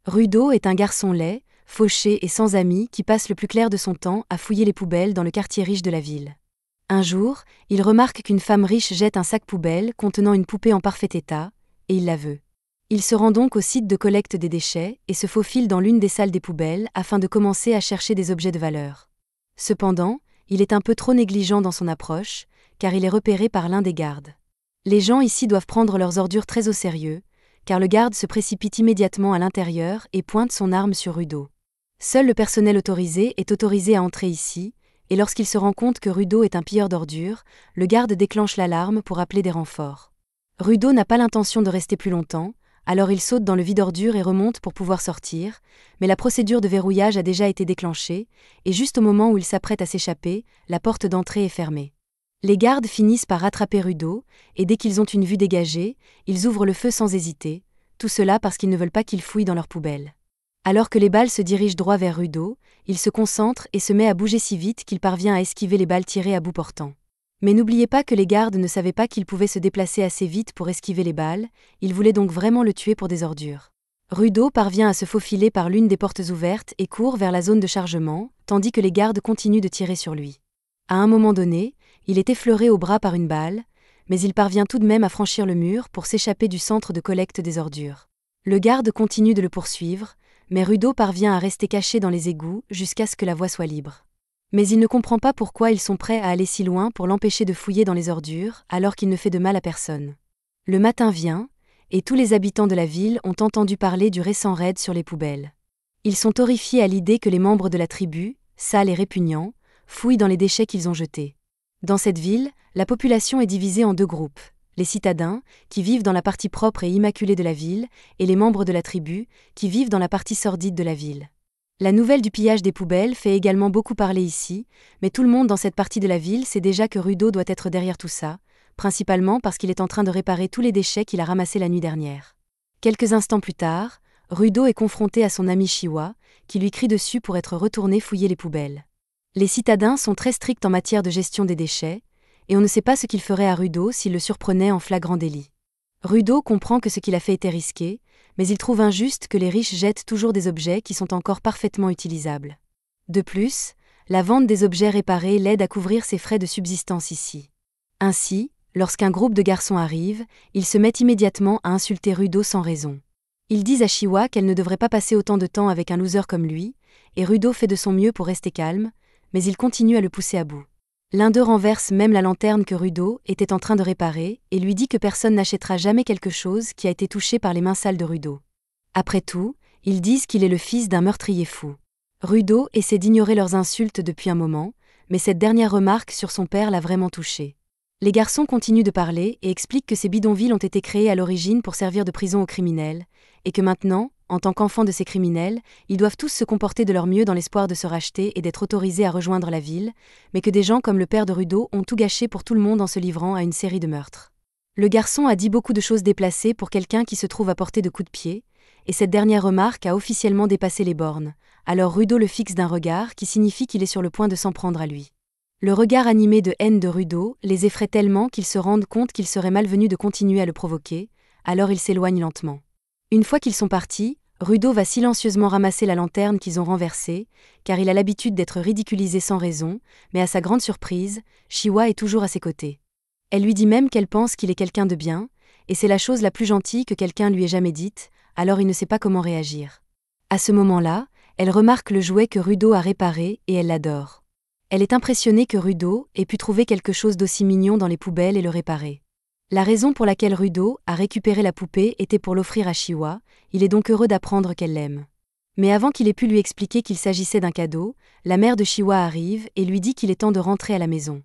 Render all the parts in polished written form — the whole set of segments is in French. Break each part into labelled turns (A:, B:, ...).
A: Rudo est un garçon laid, fauché et sans amis qui passe le plus clair de son temps à fouiller les poubelles dans le quartier riche de la ville. Un jour, il remarque qu'une femme riche jette un sac poubelle contenant une poupée en parfait état, et il la veut. Il se rend donc au site de collecte des déchets et se faufile dans l'une des salles des poubelles afin de commencer à chercher des objets de valeur. Cependant, il est un peu trop négligent dans son approche, car il est repéré par l'un des gardes. Les gens ici doivent prendre leurs ordures très au sérieux, car le garde se précipite immédiatement à l'intérieur et pointe son arme sur Rudo. Seul le personnel autorisé est autorisé à entrer ici, et lorsqu'il se rend compte que Rudo est un pilleur d'ordures, le garde déclenche l'alarme pour appeler des renforts. Rudo n'a pas l'intention de rester plus longtemps, alors il saute dans le vide-ordures et remonte pour pouvoir sortir, mais la procédure de verrouillage a déjà été déclenchée, et juste au moment où il s'apprête à s'échapper, la porte d'entrée est fermée. Les gardes finissent par rattraper Rudo, et dès qu'ils ont une vue dégagée, ils ouvrent le feu sans hésiter, tout cela parce qu'ils ne veulent pas qu'il fouille dans leurs poubelles. Alors que les balles se dirigent droit vers Rudo, il se concentre et se met à bouger si vite qu'il parvient à esquiver les balles tirées à bout portant. Mais n'oubliez pas que les gardes ne savaient pas qu'il pouvait se déplacer assez vite pour esquiver les balles, ils voulaient donc vraiment le tuer pour des ordures. Rudo parvient à se faufiler par l'une des portes ouvertes et court vers la zone de chargement, tandis que les gardes continuent de tirer sur lui. À un moment donné, il est effleuré au bras par une balle, mais il parvient tout de même à franchir le mur pour s'échapper du centre de collecte des ordures. Le garde continue de le poursuivre, mais Rudo parvient à rester caché dans les égouts jusqu'à ce que la voie soit libre. Mais il ne comprend pas pourquoi ils sont prêts à aller si loin pour l'empêcher de fouiller dans les ordures alors qu'il ne fait de mal à personne. Le matin vient, et tous les habitants de la ville ont entendu parler du récent raid sur les poubelles. Ils sont horrifiés à l'idée que les membres de la tribu, sales et répugnants, fouillent dans les déchets qu'ils ont jetés. Dans cette ville, la population est divisée en deux groupes, les citadins, qui vivent dans la partie propre et immaculée de la ville, et les membres de la tribu, qui vivent dans la partie sordide de la ville. La nouvelle du pillage des poubelles fait également beaucoup parler ici, mais tout le monde dans cette partie de la ville sait déjà que Rudo doit être derrière tout ça, principalement parce qu'il est en train de réparer tous les déchets qu'il a ramassés la nuit dernière. Quelques instants plus tard, Rudo est confronté à son ami Chiwa, qui lui crie dessus pour être retourné fouiller les poubelles. Les citadins sont très stricts en matière de gestion des déchets, et on ne sait pas ce qu'il ferait à Rudo s'il le surprenait en flagrant délit. Rudo comprend que ce qu'il a fait était risqué, mais il trouve injuste que les riches jettent toujours des objets qui sont encore parfaitement utilisables. De plus, la vente des objets réparés l'aide à couvrir ses frais de subsistance ici. Ainsi, lorsqu'un groupe de garçons arrive, ils se mettent immédiatement à insulter Rudo sans raison. Ils disent à Chiwa qu'elle ne devrait pas passer autant de temps avec un loser comme lui, et Rudo fait de son mieux pour rester calme, mais il continue à le pousser à bout. L'un d'eux renverse même la lanterne que Rudo était en train de réparer et lui dit que personne n'achètera jamais quelque chose qui a été touché par les mains sales de Rudo. Après tout, ils disent qu'il est le fils d'un meurtrier fou. Rudo essaie d'ignorer leurs insultes depuis un moment, mais cette dernière remarque sur son père l'a vraiment touché. Les garçons continuent de parler et expliquent que ces bidonvilles ont été créés à l'origine pour servir de prison aux criminels, et que maintenant, en tant qu'enfants de ces criminels, ils doivent tous se comporter de leur mieux dans l'espoir de se racheter et d'être autorisés à rejoindre la ville, mais que des gens comme le père de Rudo ont tout gâché pour tout le monde en se livrant à une série de meurtres. Le garçon a dit beaucoup de choses déplacées pour quelqu'un qui se trouve à portée de coups de pied, et cette dernière remarque a officiellement dépassé les bornes, alors Rudo le fixe d'un regard qui signifie qu'il est sur le point de s'en prendre à lui. Le regard animé de haine de Rudo les effraie tellement qu'ils se rendent compte qu'il serait malvenu de continuer à le provoquer, alors ils s'éloignent lentement. Une fois qu'ils sont partis, Rudo va silencieusement ramasser la lanterne qu'ils ont renversée, car il a l'habitude d'être ridiculisé sans raison, mais à sa grande surprise, Chiwa est toujours à ses côtés. Elle lui dit même qu'elle pense qu'il est quelqu'un de bien, et c'est la chose la plus gentille que quelqu'un lui ait jamais dite, alors il ne sait pas comment réagir. À ce moment-là, elle remarque le jouet que Rudo a réparé et elle l'adore. Elle est impressionnée que Rudo ait pu trouver quelque chose d'aussi mignon dans les poubelles et le réparer. La raison pour laquelle Rudo a récupéré la poupée était pour l'offrir à Chiwa, il est donc heureux d'apprendre qu'elle l'aime. Mais avant qu'il ait pu lui expliquer qu'il s'agissait d'un cadeau, la mère de Chiwa arrive et lui dit qu'il est temps de rentrer à la maison.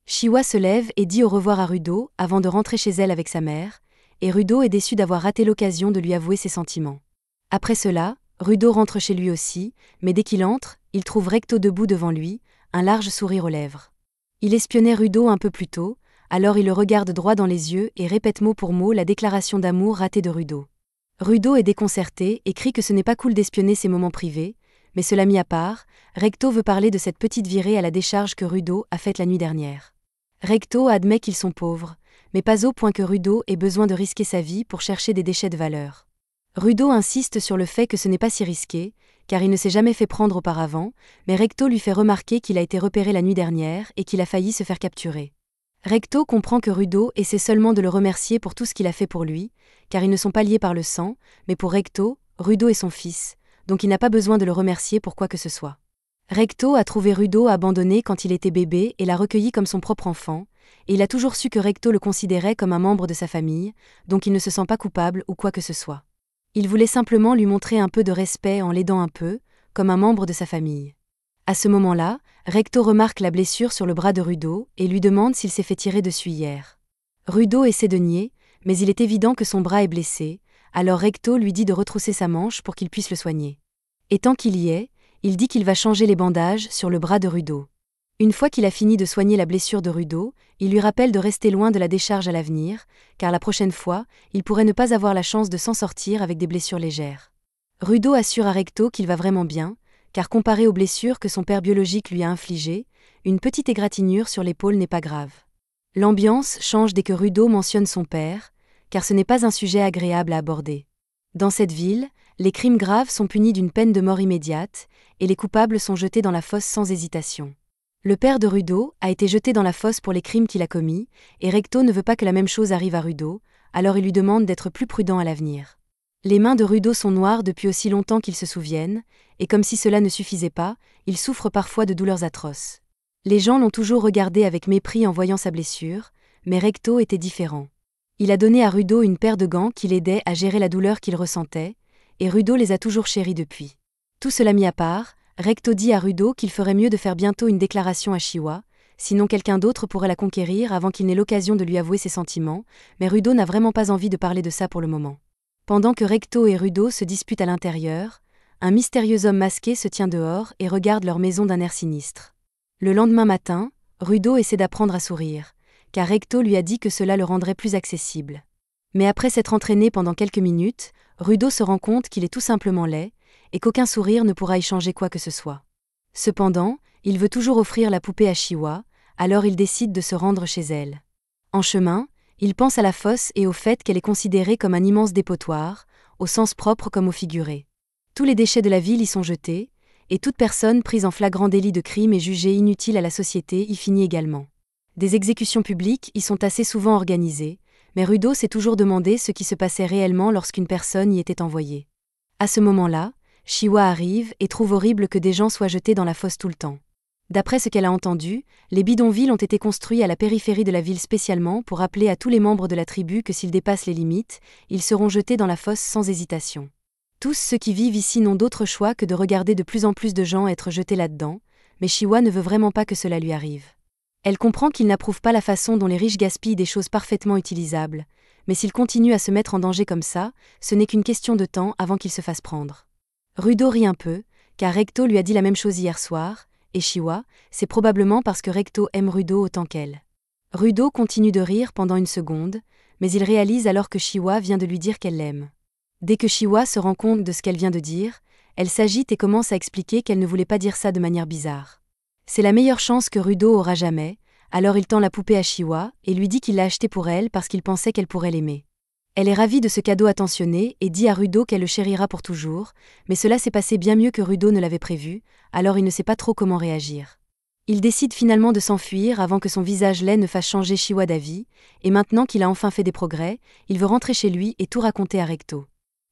A: Chiwa se lève et dit au revoir à Rudo avant de rentrer chez elle avec sa mère, et Rudo est déçu d'avoir raté l'occasion de lui avouer ses sentiments. Après cela, Rudo rentre chez lui aussi, mais dès qu'il entre, il trouve Recto debout devant lui, un large sourire aux lèvres. Il espionnait Rudo un peu plus tôt, alors il le regarde droit dans les yeux et répète mot pour mot la déclaration d'amour ratée de Rudo. Rudo est déconcerté et crie que ce n'est pas cool d'espionner ses moments privés, mais cela mis à part, Recto veut parler de cette petite virée à la décharge que Rudo a faite la nuit dernière. Recto admet qu'ils sont pauvres, mais pas au point que Rudo ait besoin de risquer sa vie pour chercher des déchets de valeur. Rudo insiste sur le fait que ce n'est pas si risqué, car il ne s'est jamais fait prendre auparavant, mais Recto lui fait remarquer qu'il a été repéré la nuit dernière et qu'il a failli se faire capturer. Recto comprend que Rudo essaie seulement de le remercier pour tout ce qu'il a fait pour lui, car ils ne sont pas liés par le sang, mais pour Recto, Rudo est son fils, donc il n'a pas besoin de le remercier pour quoi que ce soit. Recto a trouvé Rudo abandonné quand il était bébé et l'a recueilli comme son propre enfant, et il a toujours su que Recto le considérait comme un membre de sa famille, donc il ne se sent pas coupable ou quoi que ce soit. Il voulait simplement lui montrer un peu de respect en l'aidant un peu, comme un membre de sa famille. À ce moment-là, Recto remarque la blessure sur le bras de Rudo et lui demande s'il s'est fait tirer dessus hier. Rudo essaie de nier, mais il est évident que son bras est blessé, alors Recto lui dit de retrousser sa manche pour qu'il puisse le soigner. Et tant qu'il y est, il dit qu'il va changer les bandages sur le bras de Rudo. Une fois qu'il a fini de soigner la blessure de Rudo, il lui rappelle de rester loin de la décharge à l'avenir, car la prochaine fois, il pourrait ne pas avoir la chance de s'en sortir avec des blessures légères. Rudo assure à Recto qu'il va vraiment bien, car comparé aux blessures que son père biologique lui a infligées, une petite égratignure sur l'épaule n'est pas grave. L'ambiance change dès que Rudo mentionne son père, car ce n'est pas un sujet agréable à aborder. Dans cette ville, les crimes graves sont punis d'une peine de mort immédiate, et les coupables sont jetés dans la fosse sans hésitation. Le père de Rudo a été jeté dans la fosse pour les crimes qu'il a commis, et Recto ne veut pas que la même chose arrive à Rudo, alors il lui demande d'être plus prudent à l'avenir. Les mains de Rudo sont noires depuis aussi longtemps qu'il se souvienne, et comme si cela ne suffisait pas, il souffre parfois de douleurs atroces. Les gens l'ont toujours regardé avec mépris en voyant sa blessure, mais Recto était différent. Il a donné à Rudo une paire de gants qui l'aidait à gérer la douleur qu'il ressentait, et Rudo les a toujours chéris depuis. Tout cela mis à part, Recto dit à Rudo qu'il ferait mieux de faire bientôt une déclaration à Chiwa, sinon quelqu'un d'autre pourrait la conquérir avant qu'il n'ait l'occasion de lui avouer ses sentiments, mais Rudo n'a vraiment pas envie de parler de ça pour le moment. Pendant que Recto et Rudo se disputent à l'intérieur, un mystérieux homme masqué se tient dehors et regarde leur maison d'un air sinistre. Le lendemain matin, Rudo essaie d'apprendre à sourire, car Recto lui a dit que cela le rendrait plus accessible. Mais après s'être entraîné pendant quelques minutes, Rudo se rend compte qu'il est tout simplement laid, et qu'aucun sourire ne pourra y changer quoi que ce soit. Cependant, il veut toujours offrir la poupée à Chiwa, alors il décide de se rendre chez elle. En chemin, il pense à la fosse et au fait qu'elle est considérée comme un immense dépotoir, au sens propre comme au figuré. Tous les déchets de la ville y sont jetés, et toute personne prise en flagrant délit de crime et jugée inutile à la société y finit également. Des exécutions publiques y sont assez souvent organisées, mais Rudo s'est toujours demandé ce qui se passait réellement lorsqu'une personne y était envoyée. À ce moment-là, Chiwa arrive et trouve horrible que des gens soient jetés dans la fosse tout le temps. D'après ce qu'elle a entendu, les bidonvilles ont été construits à la périphérie de la ville spécialement pour rappeler à tous les membres de la tribu que s'ils dépassent les limites, ils seront jetés dans la fosse sans hésitation. Tous ceux qui vivent ici n'ont d'autre choix que de regarder de plus en plus de gens être jetés là-dedans, mais Chiwa ne veut vraiment pas que cela lui arrive. Elle comprend qu'il n'approuve pas la façon dont les riches gaspillent des choses parfaitement utilisables, mais s'il continue à se mettre en danger comme ça, ce n'est qu'une question de temps avant qu'il se fasse prendre. Rudo rit un peu, car Recto lui a dit la même chose hier soir, et Chiwa, c'est probablement parce que Recto aime Rudo autant qu'elle. Rudo continue de rire pendant une seconde, mais il réalise alors que Chiwa vient de lui dire qu'elle l'aime. Dès que Chiwa se rend compte de ce qu'elle vient de dire, elle s'agite et commence à expliquer qu'elle ne voulait pas dire ça de manière bizarre. C'est la meilleure chance que Rudo aura jamais, alors il tend la poupée à Chiwa et lui dit qu'il l'a achetée pour elle parce qu'il pensait qu'elle pourrait l'aimer. Elle est ravie de ce cadeau attentionné et dit à Rudo qu'elle le chérira pour toujours, mais cela s'est passé bien mieux que Rudo ne l'avait prévu, alors il ne sait pas trop comment réagir. Il décide finalement de s'enfuir avant que son visage laid ne fasse changer Chiwa d'avis, et maintenant qu'il a enfin fait des progrès, il veut rentrer chez lui et tout raconter à Recto.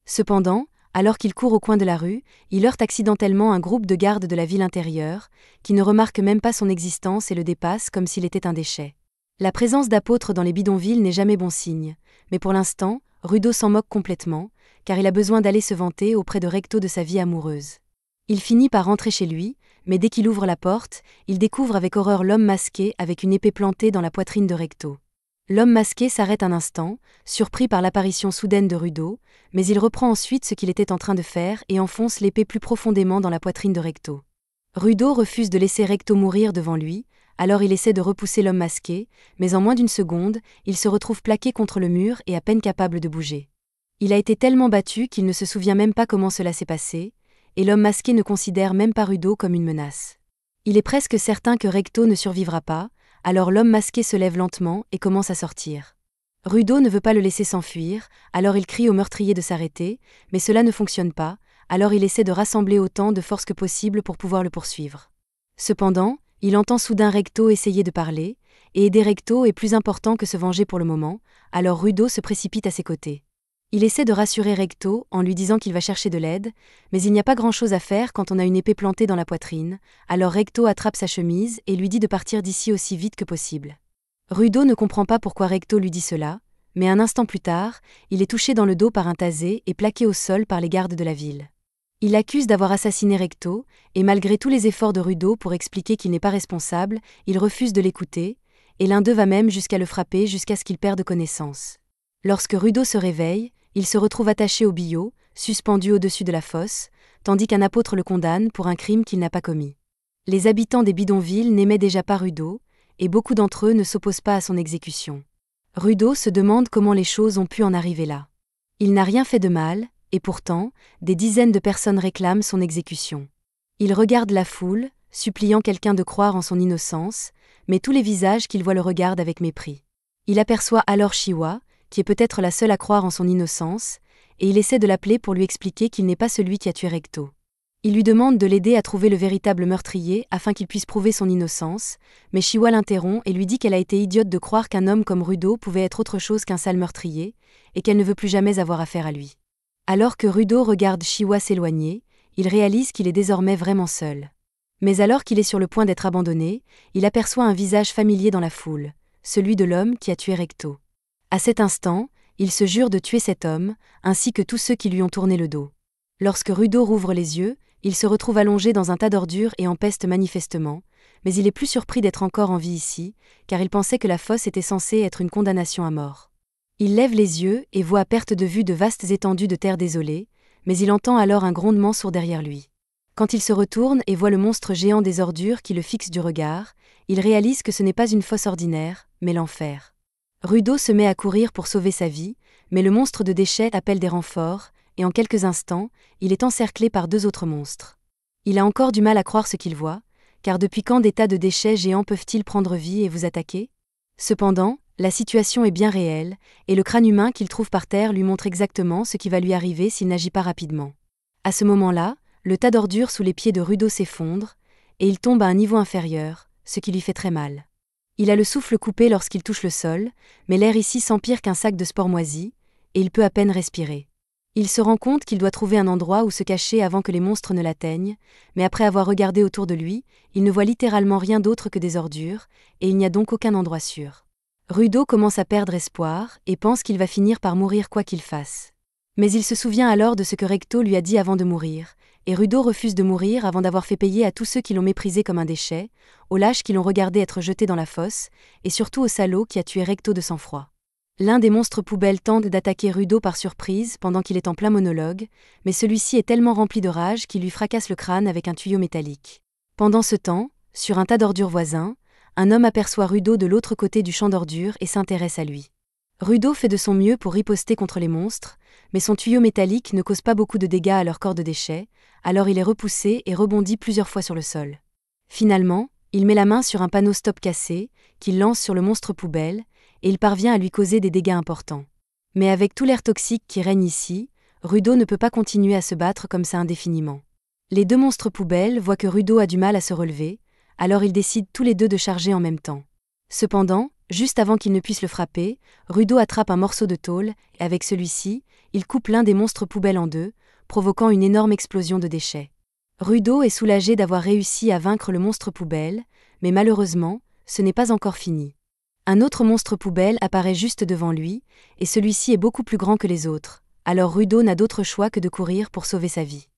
A: Cependant, alors qu'il court au coin de la rue, il heurte accidentellement un groupe de gardes de la ville intérieure, qui ne remarquent même pas son existence et le dépassent comme s'il était un déchet. La présence d'apôtres dans les bidonvilles n'est jamais bon signe, mais pour l'instant, Rudo s'en moque complètement, car il a besoin d'aller se vanter auprès de Recto de sa vie amoureuse. Il finit par rentrer chez lui, mais dès qu'il ouvre la porte, il découvre avec horreur l'homme masqué avec une épée plantée dans la poitrine de Recto. L'homme masqué s'arrête un instant, surpris par l'apparition soudaine de Rudo, mais il reprend ensuite ce qu'il était en train de faire et enfonce l'épée plus profondément dans la poitrine de Recto. Rudo refuse de laisser Recto mourir devant lui, alors il essaie de repousser l'homme masqué, mais en moins d'une seconde, il se retrouve plaqué contre le mur et à peine capable de bouger. Il a été tellement battu qu'il ne se souvient même pas comment cela s'est passé, et l'homme masqué ne considère même pas Rudo comme une menace. Il est presque certain que Recto ne survivra pas, alors l'homme masqué se lève lentement et commence à sortir. Rudo ne veut pas le laisser s'enfuir, alors il crie au meurtrier de s'arrêter, mais cela ne fonctionne pas, alors il essaie de rassembler autant de force que possible pour pouvoir le poursuivre. Cependant, il entend soudain Recto essayer de parler, et aider Recto est plus important que se venger pour le moment, alors Rudo se précipite à ses côtés. Il essaie de rassurer Recto en lui disant qu'il va chercher de l'aide, mais il n'y a pas grand-chose à faire quand on a une épée plantée dans la poitrine, alors Recto attrape sa chemise et lui dit de partir d'ici aussi vite que possible. Rudo ne comprend pas pourquoi Recto lui dit cela, mais un instant plus tard, il est touché dans le dos par un tasé et plaqué au sol par les gardes de la ville. Il accuse d'avoir assassiné Recto, et malgré tous les efforts de Rudo pour expliquer qu'il n'est pas responsable, il refuse de l'écouter, et l'un d'eux va même jusqu'à le frapper jusqu'à ce qu'il perde connaissance. Lorsque Rudo se réveille, il se retrouve attaché au billot, suspendu au-dessus de la fosse, tandis qu'un apôtre le condamne pour un crime qu'il n'a pas commis. Les habitants des bidonvilles n'aimaient déjà pas Rudo, et beaucoup d'entre eux ne s'opposent pas à son exécution. Rudo se demande comment les choses ont pu en arriver là. Il n'a rien fait de mal, et pourtant, des dizaines de personnes réclament son exécution. Il regarde la foule, suppliant quelqu'un de croire en son innocence, mais tous les visages qu'il voit le regardent avec mépris. Il aperçoit alors Chiwa, qui est peut-être la seule à croire en son innocence, et il essaie de l'appeler pour lui expliquer qu'il n'est pas celui qui a tué Recto. Il lui demande de l'aider à trouver le véritable meurtrier afin qu'il puisse prouver son innocence, mais Chiwa l'interrompt et lui dit qu'elle a été idiote de croire qu'un homme comme Rudo pouvait être autre chose qu'un sale meurtrier, et qu'elle ne veut plus jamais avoir affaire à lui. Alors que Rudo regarde Chiwa s'éloigner, il réalise qu'il est désormais vraiment seul. Mais alors qu'il est sur le point d'être abandonné, il aperçoit un visage familier dans la foule, celui de l'homme qui a tué Recto. À cet instant, il se jure de tuer cet homme, ainsi que tous ceux qui lui ont tourné le dos. Lorsque Rudo rouvre les yeux, il se retrouve allongé dans un tas d'ordures et empeste manifestement, mais il est plus surpris d'être encore en vie ici, car il pensait que la fosse était censée être une condamnation à mort. Il lève les yeux et voit à perte de vue de vastes étendues de terre désolée, mais il entend alors un grondement sourd derrière lui. Quand il se retourne et voit le monstre géant des ordures qui le fixe du regard, il réalise que ce n'est pas une fosse ordinaire, mais l'enfer. Rudo se met à courir pour sauver sa vie, mais le monstre de déchets appelle des renforts, et en quelques instants, il est encerclé par 2 autres monstres. Il a encore du mal à croire ce qu'il voit, car depuis quand des tas de déchets géants peuvent-ils prendre vie et vous attaquer ? Cependant, la situation est bien réelle, et le crâne humain qu'il trouve par terre lui montre exactement ce qui va lui arriver s'il n'agit pas rapidement. À ce moment-là, le tas d'ordures sous les pieds de Rudo s'effondre, et il tombe à un niveau inférieur, ce qui lui fait très mal. Il a le souffle coupé lorsqu'il touche le sol, mais l'air ici sent pire qu'un sac de sport moisi, et il peut à peine respirer. Il se rend compte qu'il doit trouver un endroit où se cacher avant que les monstres ne l'atteignent, mais après avoir regardé autour de lui, il ne voit littéralement rien d'autre que des ordures, et il n'y a donc aucun endroit sûr. Rudo commence à perdre espoir, et pense qu'il va finir par mourir quoi qu'il fasse. Mais il se souvient alors de ce que Recto lui a dit avant de mourir, et Rudo refuse de mourir avant d'avoir fait payer à tous ceux qui l'ont méprisé comme un déchet, aux lâches qui l'ont regardé être jeté dans la fosse, et surtout au salaud qui a tué Recto de sang-froid. L'un des monstres poubelles tente d'attaquer Rudo par surprise pendant qu'il est en plein monologue, mais celui-ci est tellement rempli de rage qu'il lui fracasse le crâne avec un tuyau métallique. Pendant ce temps, sur un tas d'ordures voisin, un homme aperçoit Rudo de l'autre côté du champ d'ordures et s'intéresse à lui. Rudo fait de son mieux pour riposter contre les monstres, mais son tuyau métallique ne cause pas beaucoup de dégâts à leur corps de déchets, alors il est repoussé et rebondit plusieurs fois sur le sol. Finalement, il met la main sur un panneau stop cassé, qu'il lance sur le monstre poubelle, et il parvient à lui causer des dégâts importants. Mais avec tout l'air toxique qui règne ici, Rudo ne peut pas continuer à se battre comme ça indéfiniment. Les 2 monstres poubelles voient que Rudo a du mal à se relever, alors ils décident tous les 2 de charger en même temps. Cependant, juste avant qu'ils ne puissent le frapper, Rudo attrape un morceau de tôle, et avec celui-ci, il coupe l'un des monstres poubelles en 2, provoquant une énorme explosion de déchets. Rudo est soulagé d'avoir réussi à vaincre le monstre poubelle, mais malheureusement, ce n'est pas encore fini. Un autre monstre poubelle apparaît juste devant lui, et celui-ci est beaucoup plus grand que les autres, alors Rudo n'a d'autre choix que de courir pour sauver sa vie.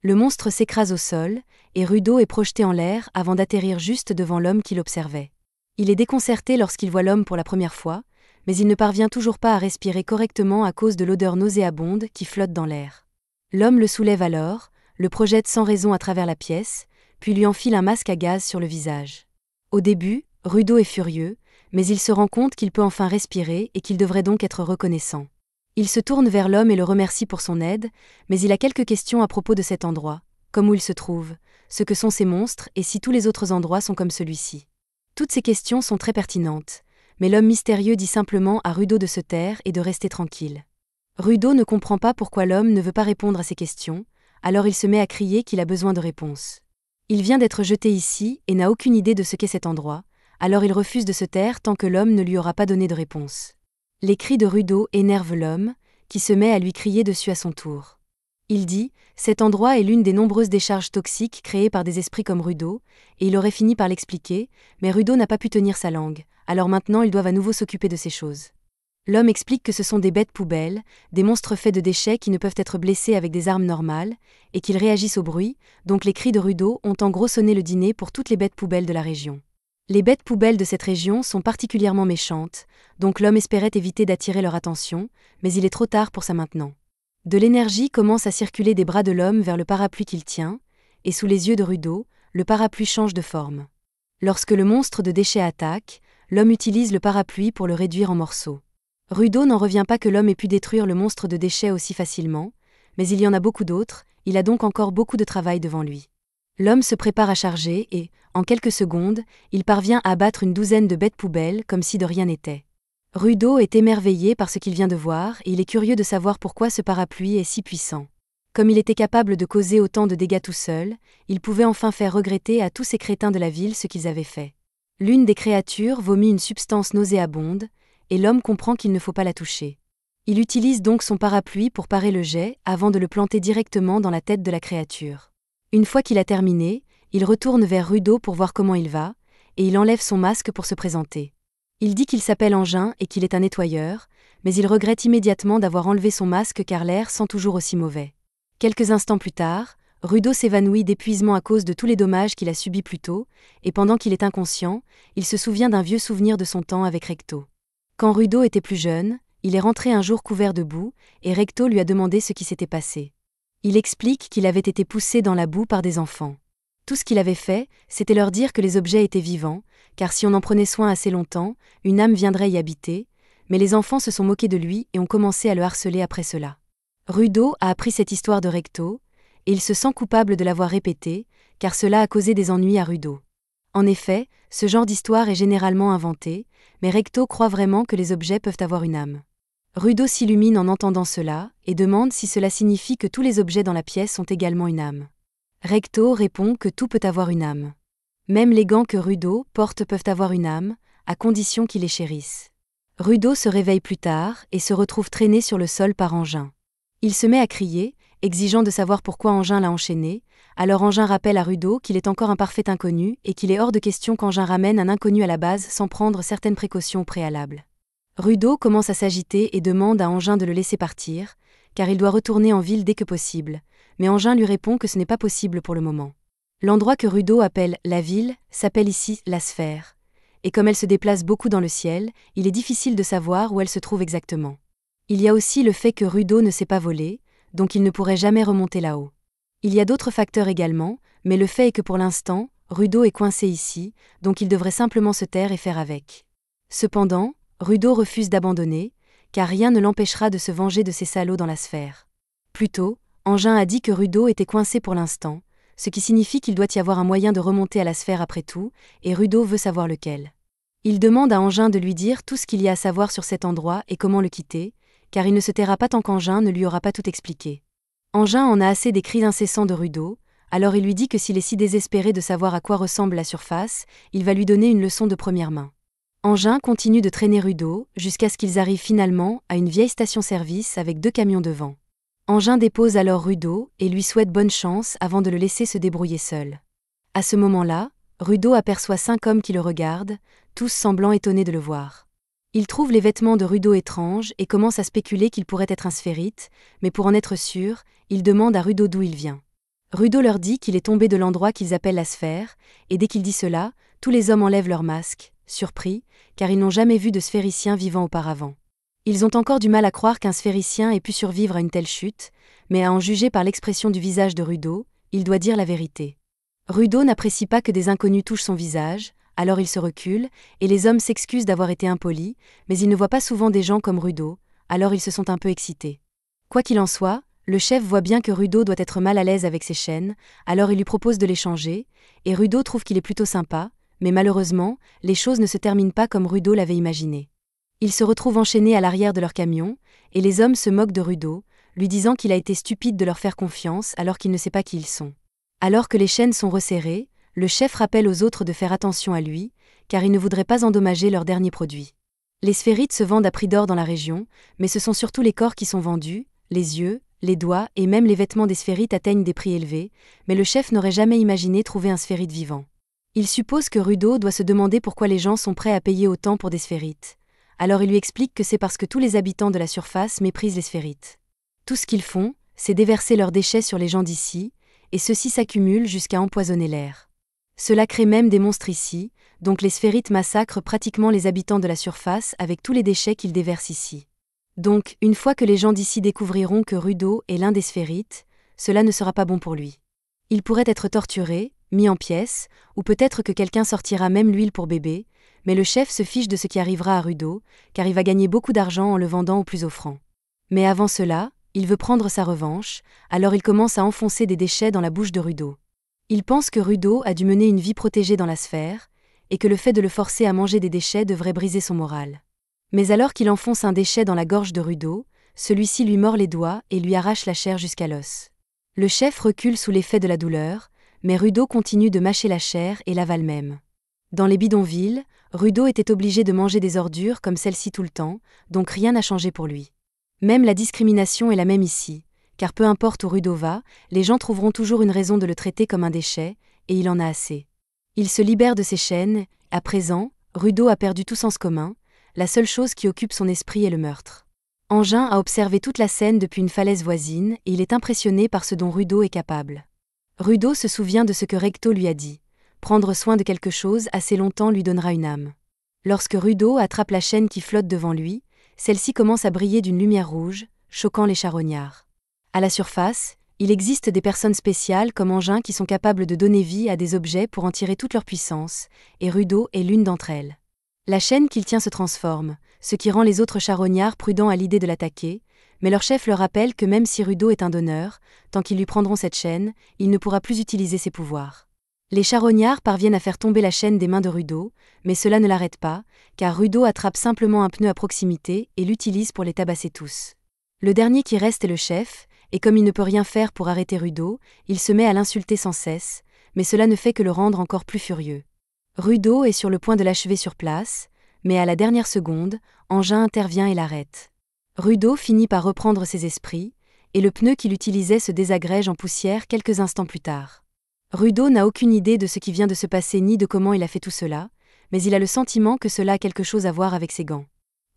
A: Le monstre s'écrase au sol, et Rudo est projeté en l'air avant d'atterrir juste devant l'homme qui l'observait. Il est déconcerté lorsqu'il voit l'homme pour la première fois, mais il ne parvient toujours pas à respirer correctement à cause de l'odeur nauséabonde qui flotte dans l'air. L'homme le soulève alors, le projette sans raison à travers la pièce, puis lui enfile un masque à gaz sur le visage. Au début, Rudo est furieux, mais il se rend compte qu'il peut enfin respirer et qu'il devrait donc être reconnaissant. Il se tourne vers l'homme et le remercie pour son aide, mais il a quelques questions à propos de cet endroit, comme où il se trouve, ce que sont ces monstres et si tous les autres endroits sont comme celui-ci. Toutes ces questions sont très pertinentes, Mais l'homme mystérieux dit simplement à Rudo de se taire et de rester tranquille. Rudo ne comprend pas pourquoi l'homme ne veut pas répondre à ses questions, alors il se met à crier qu'il a besoin de réponses. Il vient d'être jeté ici et n'a aucune idée de ce qu'est cet endroit, alors il refuse de se taire tant que l'homme ne lui aura pas donné de réponse. Les cris de Rudo énervent l'homme, qui se met à lui crier dessus à son tour. Il dit « Cet endroit est l'une des nombreuses décharges toxiques créées par des esprits comme Rudo », et il aurait fini par l'expliquer, mais Rudo n'a pas pu tenir sa langue, alors maintenant ils doivent à nouveau s'occuper de ces choses. L'homme explique que ce sont des bêtes poubelles, des monstres faits de déchets qui ne peuvent être blessés avec des armes normales, et qu'ils réagissent au bruit, donc les cris de Rudo ont en gros sonné le dîner pour toutes les bêtes poubelles de la région. Les bêtes poubelles de cette région sont particulièrement méchantes, donc l'homme espérait éviter d'attirer leur attention, mais il est trop tard pour ça maintenant. De l'énergie commence à circuler des bras de l'homme vers le parapluie qu'il tient, et sous les yeux de Rudo, le parapluie change de forme. Lorsque le monstre de déchets attaque, l'homme utilise le parapluie pour le réduire en morceaux. Rudo n'en revient pas que l'homme ait pu détruire le monstre de déchets aussi facilement, mais il y en a beaucoup d'autres, il a donc encore beaucoup de travail devant lui. L'homme se prépare à charger et, en quelques secondes, il parvient à abattre une douzaine de bêtes poubelles comme si de rien n'était. Rudo est émerveillé par ce qu'il vient de voir et il est curieux de savoir pourquoi ce parapluie est si puissant. Comme il était capable de causer autant de dégâts tout seul, il pouvait enfin faire regretter à tous ces crétins de la ville ce qu'ils avaient fait. L'une des créatures vomit une substance nauséabonde, et l'homme comprend qu'il ne faut pas la toucher. Il utilise donc son parapluie pour parer le jet avant de le planter directement dans la tête de la créature. Une fois qu'il a terminé, il retourne vers Rudo pour voir comment il va, et il enlève son masque pour se présenter. Il dit qu'il s'appelle Engin et qu'il est un nettoyeur, mais il regrette immédiatement d'avoir enlevé son masque car l'air sent toujours aussi mauvais. Quelques instants plus tard, Rudo s'évanouit d'épuisement à cause de tous les dommages qu'il a subis plus tôt, et pendant qu'il est inconscient, il se souvient d'un vieux souvenir de son temps avec Recto. Quand Rudo était plus jeune, il est rentré un jour couvert de boue, et Recto lui a demandé ce qui s'était passé. Il explique qu'il avait été poussé dans la boue par des enfants. Tout ce qu'il avait fait, c'était leur dire que les objets étaient vivants, car si on en prenait soin assez longtemps, une âme viendrait y habiter, mais les enfants se sont moqués de lui et ont commencé à le harceler après cela. Rudo a appris cette histoire de Recto, et il se sent coupable de l'avoir répétée, car cela a causé des ennuis à Rudo. En effet, ce genre d'histoire est généralement inventé, mais Recto croit vraiment que les objets peuvent avoir une âme. Rudo s'illumine en entendant cela, et demande si cela signifie que tous les objets dans la pièce ont également une âme. Recto répond que tout peut avoir une âme. Même les gants que Rudo porte peuvent avoir une âme, à condition qu'il les chérisse. Rudo se réveille plus tard et se retrouve traîné sur le sol par Engin. Il se met à crier, exigeant de savoir pourquoi Engin l'a enchaîné, alors Engin rappelle à Rudo qu'il est encore un parfait inconnu et qu'il est hors de question qu'Engin ramène un inconnu à la base sans prendre certaines précautions préalables. Rudo commence à s'agiter et demande à Engin de le laisser partir, car il doit retourner en ville dès que possible, mais Engin lui répond que ce n'est pas possible pour le moment. L'endroit que Rudo appelle « la ville » s'appelle ici « la sphère », et comme elle se déplace beaucoup dans le ciel, il est difficile de savoir où elle se trouve exactement. Il y a aussi le fait que Rudo ne sait pas voler, donc il ne pourrait jamais remonter là-haut. Il y a d'autres facteurs également, mais le fait est que pour l'instant, Rudo est coincé ici, donc il devrait simplement se taire et faire avec. Cependant, Rudo refuse d'abandonner, car rien ne l'empêchera de se venger de ces salauds dans la sphère. Plus tôt, Engin a dit que Rudo était coincé pour l'instant, ce qui signifie qu'il doit y avoir un moyen de remonter à la sphère après tout, et Rudo veut savoir lequel. Il demande à Engin de lui dire tout ce qu'il y a à savoir sur cet endroit et comment le quitter, car il ne se taira pas tant qu'Engin ne lui aura pas tout expliqué. Engin en a assez des cris incessants de Rudo, alors il lui dit que s'il est si désespéré de savoir à quoi ressemble la surface, il va lui donner une leçon de première main. Engin continue de traîner Rudo, jusqu'à ce qu'ils arrivent finalement à une vieille station-service avec 2 camions devant. Engin dépose alors Rudo et lui souhaite bonne chance avant de le laisser se débrouiller seul. À ce moment-là, Rudo aperçoit 5 hommes qui le regardent, tous semblant étonnés de le voir. Il trouve les vêtements de Rudo étranges et commence à spéculer qu'il pourrait être un sphérite, mais pour en être sûr, il demande à Rudo d'où il vient. Rudo leur dit qu'il est tombé de l'endroit qu'ils appellent la sphère, et dès qu'il dit cela, tous les hommes enlèvent leurs masques, surpris, car ils n'ont jamais vu de sphéricien vivant auparavant. Ils ont encore du mal à croire qu'un sphéricien ait pu survivre à une telle chute, mais à en juger par l'expression du visage de Rudo, il doit dire la vérité. Rudo n'apprécie pas que des inconnus touchent son visage, alors il se recule, et les hommes s'excusent d'avoir été impolis, mais ils ne voient pas souvent des gens comme Rudo, alors ils se sont un peu excités. Quoi qu'il en soit, le chef voit bien que Rudo doit être mal à l'aise avec ses chaînes, alors il lui propose de les changer, et Rudo trouve qu'il est plutôt sympa, mais malheureusement, les choses ne se terminent pas comme Rudo l'avait imaginé. Ils se retrouvent enchaînés à l'arrière de leur camion, et les hommes se moquent de Rudo, lui disant qu'il a été stupide de leur faire confiance alors qu'il ne sait pas qui ils sont. Alors que les chaînes sont resserrées, le chef rappelle aux autres de faire attention à lui, car il ne voudrait pas endommager leur dernier produit. Les sphérites se vendent à prix d'or dans la région, mais ce sont surtout les corps qui sont vendus, les yeux, les doigts et même les vêtements des sphérites atteignent des prix élevés, mais le chef n'aurait jamais imaginé trouver un sphérite vivant. Il suppose que Rudo doit se demander pourquoi les gens sont prêts à payer autant pour des sphérites. Alors il lui explique que c'est parce que tous les habitants de la surface méprisent les sphérites. Tout ce qu'ils font, c'est déverser leurs déchets sur les gens d'ici, et ceux-ci s'accumulent jusqu'à empoisonner l'air. Cela crée même des monstres ici, donc les sphérites massacrent pratiquement les habitants de la surface avec tous les déchets qu'ils déversent ici. Donc, une fois que les gens d'ici découvriront que Rudo est l'un des sphérites, cela ne sera pas bon pour lui. Il pourrait être torturé, mis en pièces, ou peut-être que quelqu'un sortira même l'huile pour bébé, mais le chef se fiche de ce qui arrivera à Rudo, car il va gagner beaucoup d'argent en le vendant au plus offrant. Mais avant cela, il veut prendre sa revanche, alors il commence à enfoncer des déchets dans la bouche de Rudo. Il pense que Rudo a dû mener une vie protégée dans la sphère, et que le fait de le forcer à manger des déchets devrait briser son moral. Mais alors qu'il enfonce un déchet dans la gorge de Rudo, celui-ci lui mord les doigts et lui arrache la chair jusqu'à l'os. Le chef recule sous l'effet de la douleur, mais Rudo continue de mâcher la chair et l'avale même. Dans les bidonvilles, Rudo était obligé de manger des ordures comme celle-ci tout le temps, donc rien n'a changé pour lui. Même la discrimination est la même ici, car peu importe où Rudo va, les gens trouveront toujours une raison de le traiter comme un déchet, et il en a assez. Il se libère de ses chaînes, à présent, Rudo a perdu tout sens commun, la seule chose qui occupe son esprit est le meurtre. Engin a observé toute la scène depuis une falaise voisine et il est impressionné par ce dont Rudo est capable. Rudo se souvient de ce que Recto lui a dit. Prendre soin de quelque chose assez longtemps lui donnera une âme. Lorsque Rudo attrape la chaîne qui flotte devant lui, celle-ci commence à briller d'une lumière rouge, choquant les charognards. À la surface, il existe des personnes spéciales comme Engin qui sont capables de donner vie à des objets pour en tirer toute leur puissance, et Rudo est l'une d'entre elles. La chaîne qu'il tient se transforme, ce qui rend les autres charognards prudents à l'idée de l'attaquer, mais leur chef leur rappelle que même si Rudo est un donneur, tant qu'ils lui prendront cette chaîne, il ne pourra plus utiliser ses pouvoirs. Les charognards parviennent à faire tomber la chaîne des mains de Rudo, mais cela ne l'arrête pas, car Rudo attrape simplement un pneu à proximité et l'utilise pour les tabasser tous. Le dernier qui reste est le chef, et comme il ne peut rien faire pour arrêter Rudo, il se met à l'insulter sans cesse, mais cela ne fait que le rendre encore plus furieux. Rudo est sur le point de l'achever sur place, mais à la dernière seconde, Engin intervient et l'arrête. Rudo finit par reprendre ses esprits, et le pneu qu'il utilisait se désagrège en poussière quelques instants plus tard. Rudo n'a aucune idée de ce qui vient de se passer ni de comment il a fait tout cela, mais il a le sentiment que cela a quelque chose à voir avec ses gants.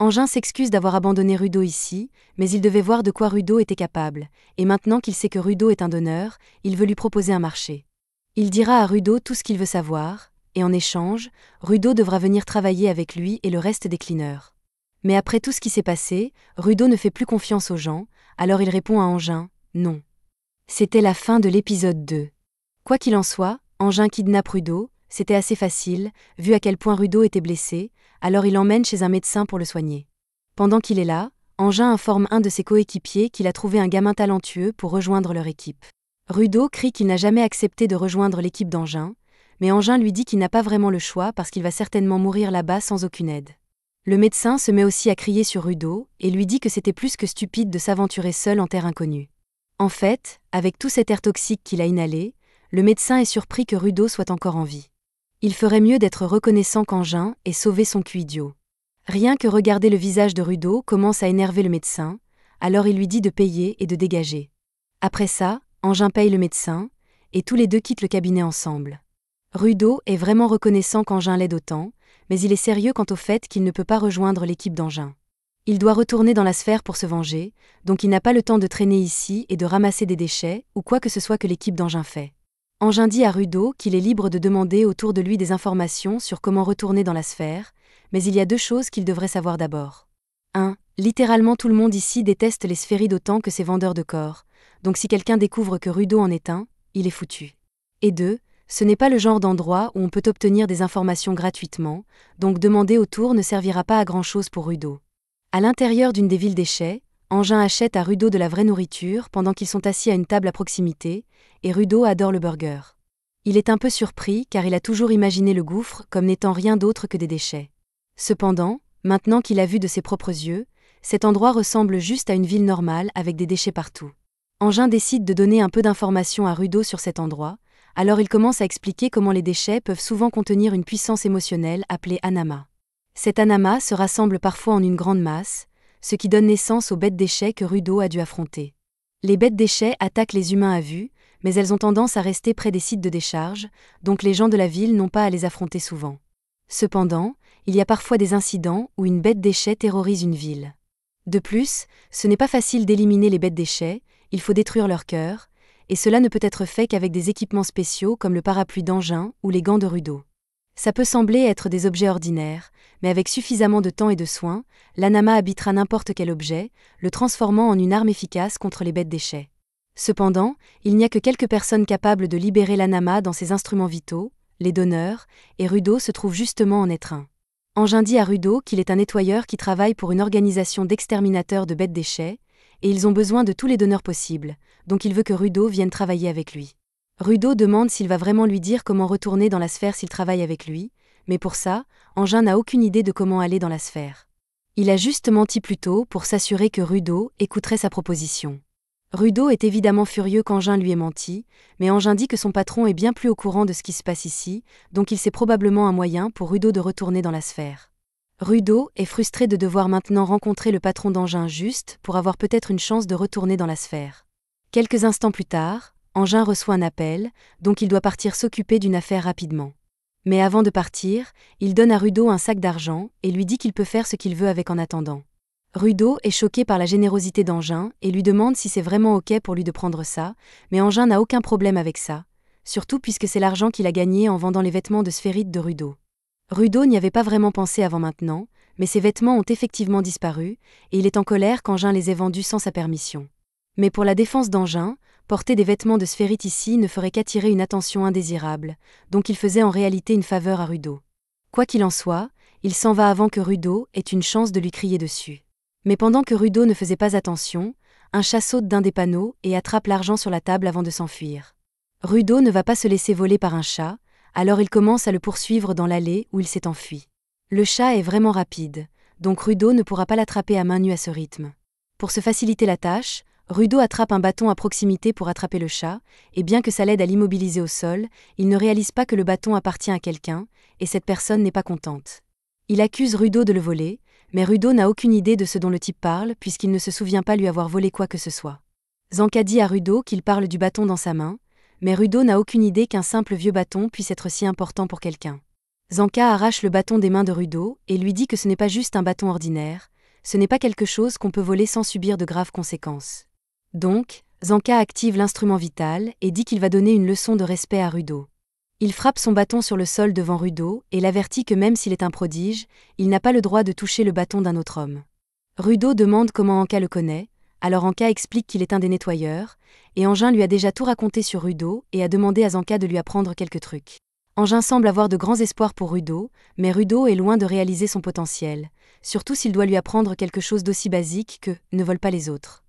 A: Engin s'excuse d'avoir abandonné Rudo ici, mais il devait voir de quoi Rudo était capable, et maintenant qu'il sait que Rudo est un donneur, il veut lui proposer un marché. Il dira à Rudo tout ce qu'il veut savoir, et en échange, Rudo devra venir travailler avec lui et le reste des cleaners. Mais après tout ce qui s'est passé, Rudo ne fait plus confiance aux gens, alors il répond à Engin, non. C'était la fin de l'épisode 2. Quoi qu'il en soit, Engin kidnappe Rudo, c'était assez facile, vu à quel point Rudo était blessé, alors il l'emmène chez un médecin pour le soigner. Pendant qu'il est là, Engin informe un de ses coéquipiers qu'il a trouvé un gamin talentueux pour rejoindre leur équipe. Rudo crie qu'il n'a jamais accepté de rejoindre l'équipe d'Engin, mais Engin lui dit qu'il n'a pas vraiment le choix parce qu'il va certainement mourir là-bas sans aucune aide. Le médecin se met aussi à crier sur Rudo et lui dit que c'était plus que stupide de s'aventurer seul en terre inconnue. En fait, avec tout cet air toxique qu'il a inhalé, le médecin est surpris que Rudo soit encore en vie. Il ferait mieux d'être reconnaissant qu'Engin et sauver son cul idiot. Rien que regarder le visage de Rudo commence à énerver le médecin, alors il lui dit de payer et de dégager. Après ça, Engin paye le médecin, et tous les deux quittent le cabinet ensemble. Rudo est vraiment reconnaissant qu'Engin l'aide autant, mais il est sérieux quant au fait qu'il ne peut pas rejoindre l'équipe d'Engin. Il doit retourner dans la sphère pour se venger, donc il n'a pas le temps de traîner ici et de ramasser des déchets ou quoi que ce soit que l'équipe d'Engin fait. Engin dit à Rudo qu'il est libre de demander autour de lui des informations sur comment retourner dans la sphère, mais il y a deux choses qu'il devrait savoir d'abord. 1. Littéralement tout le monde ici déteste les sphérides autant que ces vendeurs de corps, donc si quelqu'un découvre que Rudo en est un, il est foutu. Et 2. Ce n'est pas le genre d'endroit où on peut obtenir des informations gratuitement, donc demander autour ne servira pas à grand-chose pour Rudo. À l'intérieur d'une des villes déchets, Engin achète à Rudo de la vraie nourriture pendant qu'ils sont assis à une table à proximité, et Rudo adore le burger. Il est un peu surpris car il a toujours imaginé le gouffre comme n'étant rien d'autre que des déchets. Cependant, maintenant qu'il a vu de ses propres yeux, cet endroit ressemble juste à une ville normale avec des déchets partout. Angin décide de donner un peu d'informations à Rudo sur cet endroit, alors il commence à expliquer comment les déchets peuvent souvent contenir une puissance émotionnelle appelée anama. Cet anama se rassemble parfois en une grande masse, ce qui donne naissance aux bêtes déchets que Rudo a dû affronter. Les bêtes déchets attaquent les humains à vue, mais elles ont tendance à rester près des sites de décharge, donc les gens de la ville n'ont pas à les affronter souvent. Cependant, il y a parfois des incidents où une bête déchet terrorise une ville. De plus, ce n'est pas facile d'éliminer les bêtes déchets, il faut détruire leur cœur, et cela ne peut être fait qu'avec des équipements spéciaux comme le parapluie d'Angin ou les gants de Rudo. Ça peut sembler être des objets ordinaires, mais avec suffisamment de temps et de soin, l'anama habitera n'importe quel objet, le transformant en une arme efficace contre les bêtes déchets. Cependant, il n'y a que quelques personnes capables de libérer l'anama dans ses instruments vitaux, les donneurs, et Rudo se trouve justement en être un. Angin dit à Rudo qu'il est un nettoyeur qui travaille pour une organisation d'exterminateurs de bêtes déchets, et ils ont besoin de tous les donneurs possibles, donc il veut que Rudo vienne travailler avec lui. Rudo demande s'il va vraiment lui dire comment retourner dans la sphère s'il travaille avec lui, mais pour ça, Angin n'a aucune idée de comment aller dans la sphère. Il a juste menti plus tôt pour s'assurer que Rudo écouterait sa proposition. Rudo est évidemment furieux qu'Angin lui ait menti, mais Angin dit que son patron est bien plus au courant de ce qui se passe ici, donc il sait probablement un moyen pour Rudo de retourner dans la sphère. Rudo est frustré de devoir maintenant rencontrer le patron d'Angin juste pour avoir peut-être une chance de retourner dans la sphère. Quelques instants plus tard, Angin reçoit un appel, donc il doit partir s'occuper d'une affaire rapidement. Mais avant de partir, il donne à Rudo un sac d'argent et lui dit qu'il peut faire ce qu'il veut avec en attendant. Rudo est choqué par la générosité d'Angin et lui demande si c'est vraiment ok pour lui de prendre ça, mais Angin n'a aucun problème avec ça, surtout puisque c'est l'argent qu'il a gagné en vendant les vêtements de Sphérite de Rudo. Rudo n'y avait pas vraiment pensé avant maintenant, mais ses vêtements ont effectivement disparu, et il est en colère qu'Angin les ait vendus sans sa permission. Mais pour la défense d'Angin, porter des vêtements de Sphérite ici ne ferait qu'attirer une attention indésirable, donc il faisait en réalité une faveur à Rudo. Quoi qu'il en soit, il s'en va avant que Rudo ait une chance de lui crier dessus. Mais pendant que Rudo ne faisait pas attention, un chat saute d'un des panneaux et attrape l'argent sur la table avant de s'enfuir. Rudo ne va pas se laisser voler par un chat, alors il commence à le poursuivre dans l'allée où il s'est enfui. Le chat est vraiment rapide, donc Rudo ne pourra pas l'attraper à main nue à ce rythme. Pour se faciliter la tâche, Rudo attrape un bâton à proximité pour attraper le chat, et bien que ça l'aide à l'immobiliser au sol, il ne réalise pas que le bâton appartient à quelqu'un, et cette personne n'est pas contente. Il accuse Rudo de le voler, mais Rudo n'a aucune idée de ce dont le type parle puisqu'il ne se souvient pas lui avoir volé quoi que ce soit. Zanka dit à Rudo qu'il parle du bâton dans sa main, mais Rudo n'a aucune idée qu'un simple vieux bâton puisse être si important pour quelqu'un. Zanka arrache le bâton des mains de Rudo et lui dit que ce n'est pas juste un bâton ordinaire, ce n'est pas quelque chose qu'on peut voler sans subir de graves conséquences. Donc, Zanka active l'instrument vital et dit qu'il va donner une leçon de respect à Rudo. Il frappe son bâton sur le sol devant Rudo et l'avertit que même s'il est un prodige, il n'a pas le droit de toucher le bâton d'un autre homme. Rudo demande comment Anka le connaît, alors Anka explique qu'il est un des nettoyeurs, et Angin lui a déjà tout raconté sur Rudo et a demandé à Zanka de lui apprendre quelques trucs. Angin semble avoir de grands espoirs pour Rudo, mais Rudo est loin de réaliser son potentiel, surtout s'il doit lui apprendre quelque chose d'aussi basique que « ne vole pas les autres ».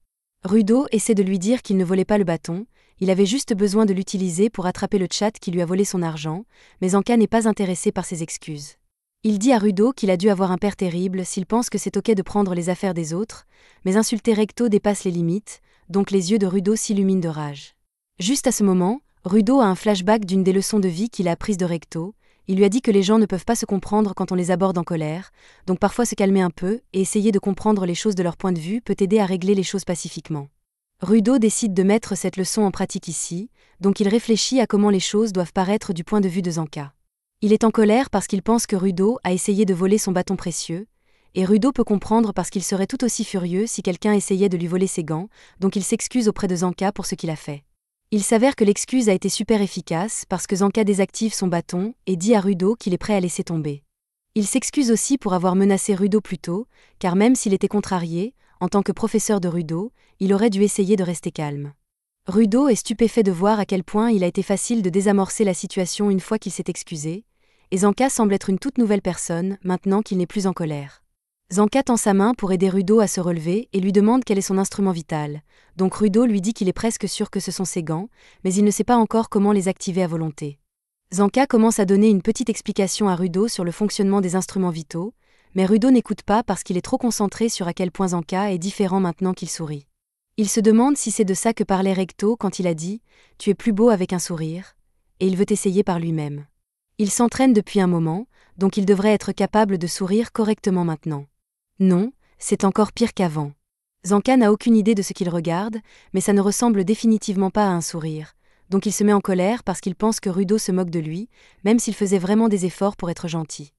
A: Rudo essaie de lui dire qu'il ne volait pas le bâton, il avait juste besoin de l'utiliser pour attraper le tchat qui lui a volé son argent, mais Anka n'est pas intéressé par ses excuses. Il dit à Rudo qu'il a dû avoir un père terrible s'il pense que c'est ok de prendre les affaires des autres, mais insulter Recto dépasse les limites, donc les yeux de Rudo s'illuminent de rage. Juste à ce moment, Rudo a un flashback d'une des leçons de vie qu'il a apprises de Recto. Il lui a dit que les gens ne peuvent pas se comprendre quand on les aborde en colère, donc parfois se calmer un peu et essayer de comprendre les choses de leur point de vue peut aider à régler les choses pacifiquement. Rudo décide de mettre cette leçon en pratique ici, donc il réfléchit à comment les choses doivent paraître du point de vue de Zanka. Il est en colère parce qu'il pense que Rudo a essayé de voler son bâton précieux, et Rudo peut comprendre parce qu'il serait tout aussi furieux si quelqu'un essayait de lui voler ses gants, donc il s'excuse auprès de Zanka pour ce qu'il a fait. Il s'avère que l'excuse a été super efficace parce que Zanka désactive son bâton et dit à Rudo qu'il est prêt à laisser tomber. Il s'excuse aussi pour avoir menacé Rudo plus tôt, car même s'il était contrarié, en tant que professeur de Rudo, il aurait dû essayer de rester calme. Rudo est stupéfait de voir à quel point il a été facile de désamorcer la situation une fois qu'il s'est excusé, et Zanka semble être une toute nouvelle personne maintenant qu'il n'est plus en colère. Zanka tend sa main pour aider Rudo à se relever et lui demande quel est son instrument vital, donc Rudo lui dit qu'il est presque sûr que ce sont ses gants, mais il ne sait pas encore comment les activer à volonté. Zanka commence à donner une petite explication à Rudo sur le fonctionnement des instruments vitaux, mais Rudo n'écoute pas parce qu'il est trop concentré sur à quel point Zanka est différent maintenant qu'il sourit. Il se demande si c'est de ça que parlait Recto quand il a dit « Tu es plus beau avec un sourire », et il veut essayer par lui-même. Il s'entraîne depuis un moment, donc il devrait être capable de sourire correctement maintenant. Non, c'est encore pire qu'avant. Zanka n'a aucune idée de ce qu'il regarde, mais ça ne ressemble définitivement pas à un sourire, donc il se met en colère parce qu'il pense que Rudo se moque de lui, même s'il faisait vraiment des efforts pour être gentil.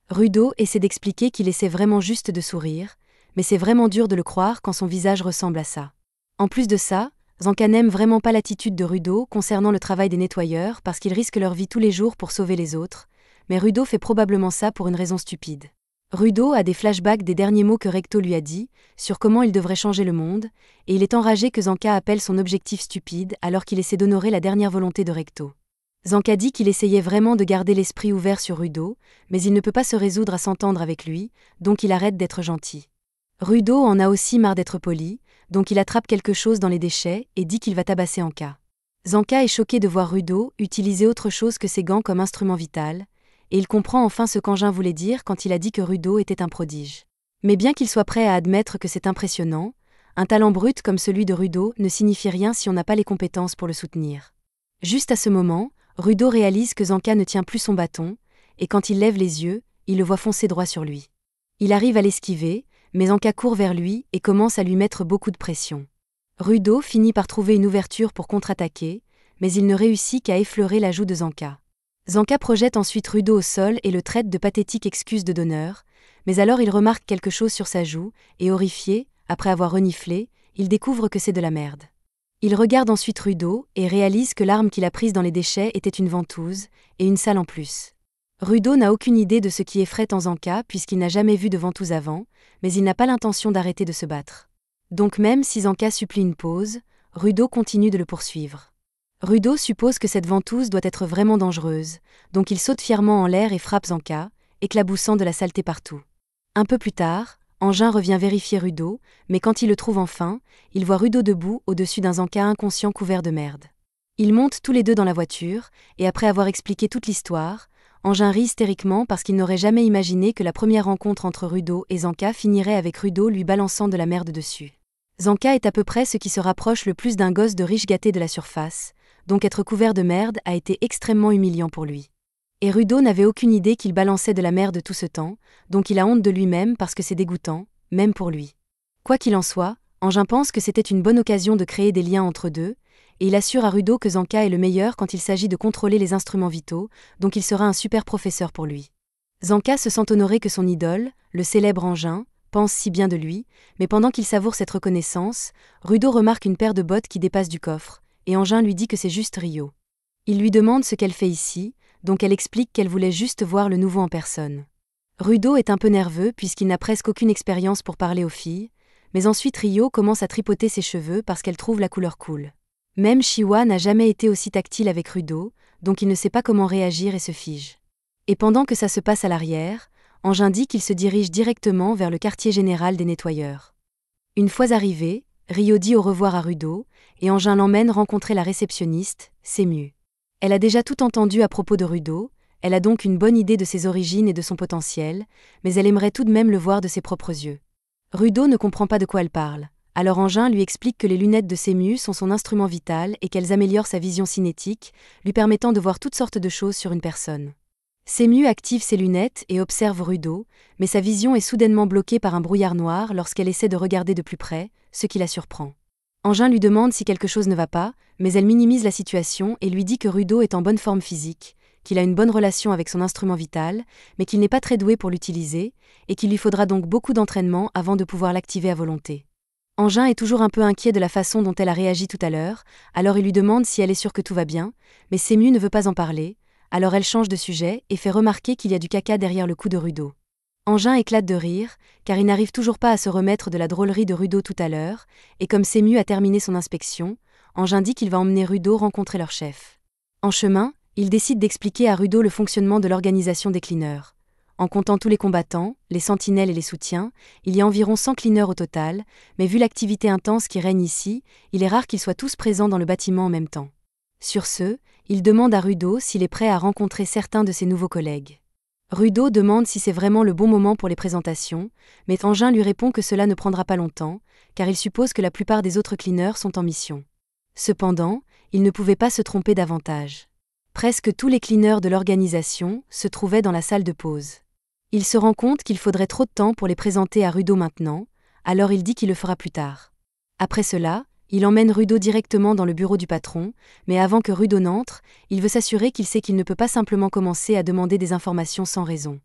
A: Rudo essaie d'expliquer qu'il essaie vraiment juste de sourire, mais c'est vraiment dur de le croire quand son visage ressemble à ça. En plus de ça, Zanka n'aime vraiment pas l'attitude de Rudo concernant le travail des nettoyeurs parce qu'ils risquent leur vie tous les jours pour sauver les autres, mais Rudo fait probablement ça pour une raison stupide. Rudo a des flashbacks des derniers mots que Recto lui a dit, sur comment il devrait changer le monde, et il est enragé que Zanka appelle son objectif stupide alors qu'il essaie d'honorer la dernière volonté de Recto. Zanka dit qu'il essayait vraiment de garder l'esprit ouvert sur Rudo, mais il ne peut pas se résoudre à s'entendre avec lui, donc il arrête d'être gentil. Rudo en a aussi marre d'être poli, donc il attrape quelque chose dans les déchets et dit qu'il va tabasser Anka. Zanka est choqué de voir Rudo utiliser autre chose que ses gants comme instrument vital, et il comprend enfin ce qu'Engin voulait dire quand il a dit que Rudo était un prodige. Mais bien qu'il soit prêt à admettre que c'est impressionnant, un talent brut comme celui de Rudo ne signifie rien si on n'a pas les compétences pour le soutenir. Juste à ce moment, Rudo réalise que Zanka ne tient plus son bâton, et quand il lève les yeux, il le voit foncer droit sur lui. Il arrive à l'esquiver, mais Zanka court vers lui et commence à lui mettre beaucoup de pression. Rudo finit par trouver une ouverture pour contre-attaquer, mais il ne réussit qu'à effleurer la joue de Zanka. Zanka projette ensuite Rudo au sol et le traite de pathétique excuse de donneur, mais alors il remarque quelque chose sur sa joue, et horrifié, après avoir reniflé, il découvre que c'est de la merde. Il regarde ensuite Rudo et réalise que l'arme qu'il a prise dans les déchets était une ventouse, et une salle en plus. Rudo n'a aucune idée de ce qui effraie en Zanka puisqu'il n'a jamais vu de ventouse avant, mais il n'a pas l'intention d'arrêter de se battre. Donc même si Zanka supplie une pause, Rudo continue de le poursuivre. Rudo suppose que cette ventouse doit être vraiment dangereuse, donc il saute fièrement en l'air et frappe Zanka, éclaboussant de la saleté partout. Un peu plus tard, Engin revient vérifier Rudo, mais quand il le trouve enfin, il voit Rudo debout au-dessus d'un Zanka inconscient couvert de merde. Ils montent tous les deux dans la voiture, et après avoir expliqué toute l'histoire, Engin rit hystériquement parce qu'il n'aurait jamais imaginé que la première rencontre entre Rudo et Zanka finirait avec Rudo lui balançant de la merde dessus. Zanka est à peu près ce qui se rapproche le plus d'un gosse de riche gâté de la surface, donc être couvert de merde a été extrêmement humiliant pour lui. Et Rudo n'avait aucune idée qu'il balançait de la merde tout ce temps, donc il a honte de lui-même parce que c'est dégoûtant, même pour lui. Quoi qu'il en soit, Engin pense que c'était une bonne occasion de créer des liens entre deux, et il assure à Rudo que Zanka est le meilleur quand il s'agit de contrôler les instruments vitaux, donc il sera un super professeur pour lui. Zanka se sent honoré que son idole, le célèbre Engin, pense si bien de lui, mais pendant qu'il savoure cette reconnaissance, Rudo remarque une paire de bottes qui dépasse du coffre, et Engin lui dit que c'est juste Rio. Il lui demande ce qu'elle fait ici, donc elle explique qu'elle voulait juste voir le nouveau en personne. Rudo est un peu nerveux puisqu'il n'a presque aucune expérience pour parler aux filles, mais ensuite Rio commence à tripoter ses cheveux parce qu'elle trouve la couleur cool. Même Shiwa n'a jamais été aussi tactile avec Rudo, donc il ne sait pas comment réagir et se fige. Et pendant que ça se passe à l'arrière, Engin dit qu'il se dirige directement vers le quartier général des nettoyeurs. Une fois arrivé, Rio dit au revoir à Rudo, et Engin l'emmène rencontrer la réceptionniste, Semu. Elle a déjà tout entendu à propos de Rudo, elle a donc une bonne idée de ses origines et de son potentiel, mais elle aimerait tout de même le voir de ses propres yeux. Rudo ne comprend pas de quoi elle parle. Alors Engin lui explique que les lunettes de Semu sont son instrument vital et qu'elles améliorent sa vision cinétique, lui permettant de voir toutes sortes de choses sur une personne. Semu active ses lunettes et observe Rudo, mais sa vision est soudainement bloquée par un brouillard noir lorsqu'elle essaie de regarder de plus près, ce qui la surprend. Engin lui demande si quelque chose ne va pas, mais elle minimise la situation et lui dit que Rudo est en bonne forme physique, qu'il a une bonne relation avec son instrument vital, mais qu'il n'est pas très doué pour l'utiliser, et qu'il lui faudra donc beaucoup d'entraînement avant de pouvoir l'activer à volonté. Engin est toujours un peu inquiet de la façon dont elle a réagi tout à l'heure, alors il lui demande si elle est sûre que tout va bien, mais Semu ne veut pas en parler, alors elle change de sujet et fait remarquer qu'il y a du caca derrière le cou de Rudo. Engin éclate de rire, car il n'arrive toujours pas à se remettre de la drôlerie de Rudo tout à l'heure, et comme Semu a terminé son inspection, Engin dit qu'il va emmener Rudo rencontrer leur chef. En chemin, il décide d'expliquer à Rudo le fonctionnement de l'organisation des cleaners. En comptant tous les combattants, les sentinelles et les soutiens, il y a environ 100 cleaners au total, mais vu l'activité intense qui règne ici, il est rare qu'ils soient tous présents dans le bâtiment en même temps. Sur ce, il demande à Rudo s'il est prêt à rencontrer certains de ses nouveaux collègues. Rudo demande si c'est vraiment le bon moment pour les présentations, mais Engin lui répond que cela ne prendra pas longtemps, car il suppose que la plupart des autres cleaners sont en mission. Cependant, il ne pouvait pas se tromper davantage. Presque tous les cleaners de l'organisation se trouvaient dans la salle de pause. Il se rend compte qu'il faudrait trop de temps pour les présenter à Rudo maintenant, alors il dit qu'il le fera plus tard. Après cela, il emmène Rudo directement dans le bureau du patron, mais avant que Rudo n'entre, il veut s'assurer qu'il sait qu'il ne peut pas simplement commencer à demander des informations sans raison.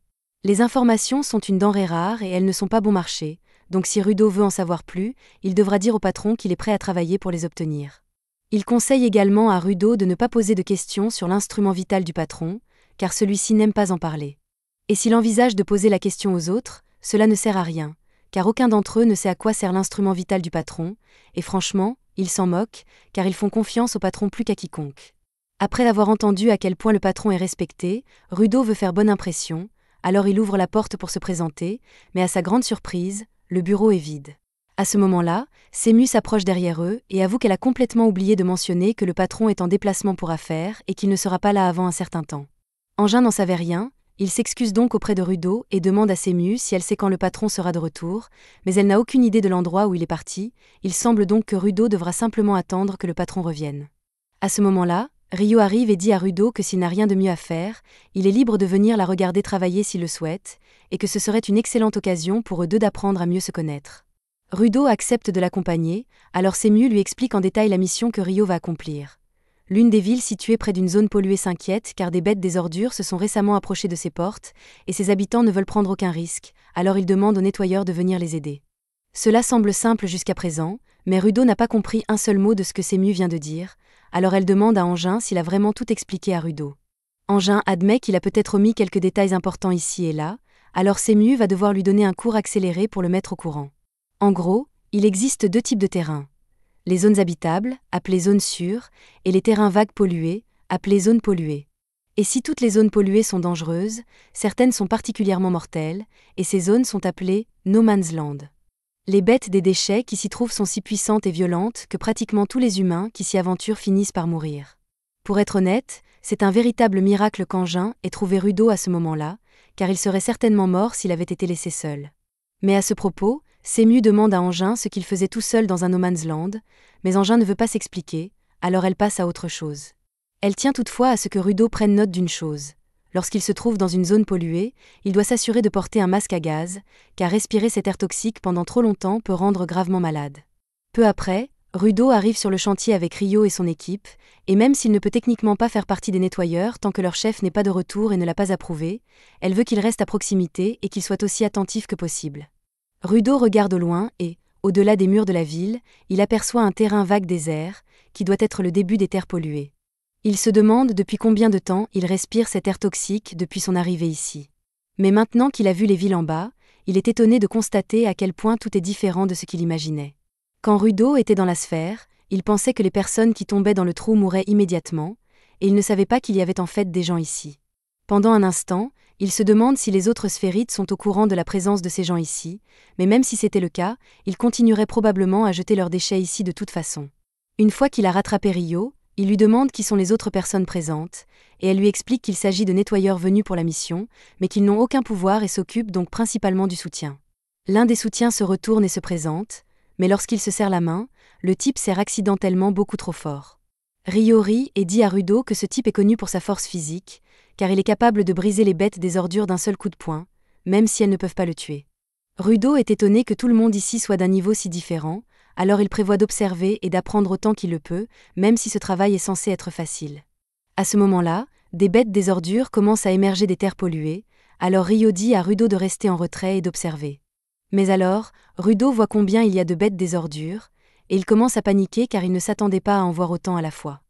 A: Les informations sont une denrée rare et elles ne sont pas bon marché, donc si Rudo veut en savoir plus, il devra dire au patron qu'il est prêt à travailler pour les obtenir. Il conseille également à Rudo de ne pas poser de questions sur l'instrument vital du patron, car celui-ci n'aime pas en parler. Et s'il envisage de poser la question aux autres, cela ne sert à rien, car aucun d'entre eux ne sait à quoi sert l'instrument vital du patron, et franchement, ils s'en moquent, car ils font confiance au patron plus qu'à quiconque. Après avoir entendu à quel point le patron est respecté, Rudo veut faire bonne impression, alors il ouvre la porte pour se présenter, mais à sa grande surprise, le bureau est vide. À ce moment-là, Sému s'approche derrière eux et avoue qu'elle a complètement oublié de mentionner que le patron est en déplacement pour affaires et qu'il ne sera pas là avant un certain temps. Engin n'en savait rien. Il s'excuse donc auprès de Rudo et demande à Sému si elle sait quand le patron sera de retour, mais elle n'a aucune idée de l'endroit où il est parti, il semble donc que Rudo devra simplement attendre que le patron revienne. À ce moment-là, Rio arrive et dit à Rudo que s'il n'a rien de mieux à faire, il est libre de venir la regarder travailler s'il le souhaite, et que ce serait une excellente occasion pour eux deux d'apprendre à mieux se connaître. Rudo accepte de l'accompagner, alors Sému lui explique en détail la mission que Rio va accomplir. L'une des villes situées près d'une zone polluée s'inquiète car des bêtes des ordures se sont récemment approchées de ses portes, et ses habitants ne veulent prendre aucun risque, alors ils demandent aux nettoyeurs de venir les aider. Cela semble simple jusqu'à présent, mais Rudo n'a pas compris un seul mot de ce que Sému vient de dire, alors elle demande à Engin s'il a vraiment tout expliqué à Rudo. Engin admet qu'il a peut-être omis quelques détails importants ici et là, alors Sému va devoir lui donner un cours accéléré pour le mettre au courant. En gros, il existe deux types de terrains. Les zones habitables, appelées zones sûres, et les terrains vagues pollués, appelés zones polluées. Et si toutes les zones polluées sont dangereuses, certaines sont particulièrement mortelles, et ces zones sont appelées No Man's Land. Les bêtes des déchets qui s'y trouvent sont si puissantes et violentes que pratiquement tous les humains qui s'y aventurent finissent par mourir. Pour être honnête, c'est un véritable miracle qu'Engin ait trouvé Rudo à ce moment-là, car il serait certainement mort s'il avait été laissé seul. Mais à ce propos, Sému demande à Engin ce qu'il faisait tout seul dans un No Man's Land, mais Engin ne veut pas s'expliquer, alors elle passe à autre chose. Elle tient toutefois à ce que Rudo prenne note d'une chose. Lorsqu'il se trouve dans une zone polluée, il doit s'assurer de porter un masque à gaz, car respirer cet air toxique pendant trop longtemps peut rendre gravement malade. Peu après, Rudo arrive sur le chantier avec Rio et son équipe, et même s'il ne peut techniquement pas faire partie des nettoyeurs tant que leur chef n'est pas de retour et ne l'a pas approuvé, elle veut qu'il reste à proximité et qu'il soit aussi attentif que possible. Rudo regarde au loin et, au-delà des murs de la ville, il aperçoit un terrain vague désert, qui doit être le début des terres polluées. Il se demande depuis combien de temps il respire cet air toxique depuis son arrivée ici. Mais maintenant qu'il a vu les villes en bas, il est étonné de constater à quel point tout est différent de ce qu'il imaginait. Quand Rudo était dans la sphère, il pensait que les personnes qui tombaient dans le trou mouraient immédiatement, et il ne savait pas qu'il y avait en fait des gens ici. Pendant un instant, il se demande si les autres sphérites sont au courant de la présence de ces gens ici, mais même si c'était le cas, ils continueraient probablement à jeter leurs déchets ici de toute façon. Une fois qu'il a rattrapé Rio, il lui demande qui sont les autres personnes présentes, et elle lui explique qu'il s'agit de nettoyeurs venus pour la mission, mais qu'ils n'ont aucun pouvoir et s'occupent donc principalement du soutien. L'un des soutiens se retourne et se présente, mais lorsqu'il se serre la main, le type serre accidentellement beaucoup trop fort. Rio rit et dit à Rudo que ce type est connu pour sa force physique, car il est capable de briser les bêtes des ordures d'un seul coup de poing, même si elles ne peuvent pas le tuer. Rudo est étonné que tout le monde ici soit d'un niveau si différent, alors il prévoit d'observer et d'apprendre autant qu'il le peut, même si ce travail est censé être facile. À ce moment-là, des bêtes des ordures commencent à émerger des terres polluées, alors Rio dit à Rudo de rester en retrait et d'observer. Mais alors, Rudo voit combien il y a de bêtes des ordures, et il commence à paniquer car il ne s'attendait pas à en voir autant à la fois.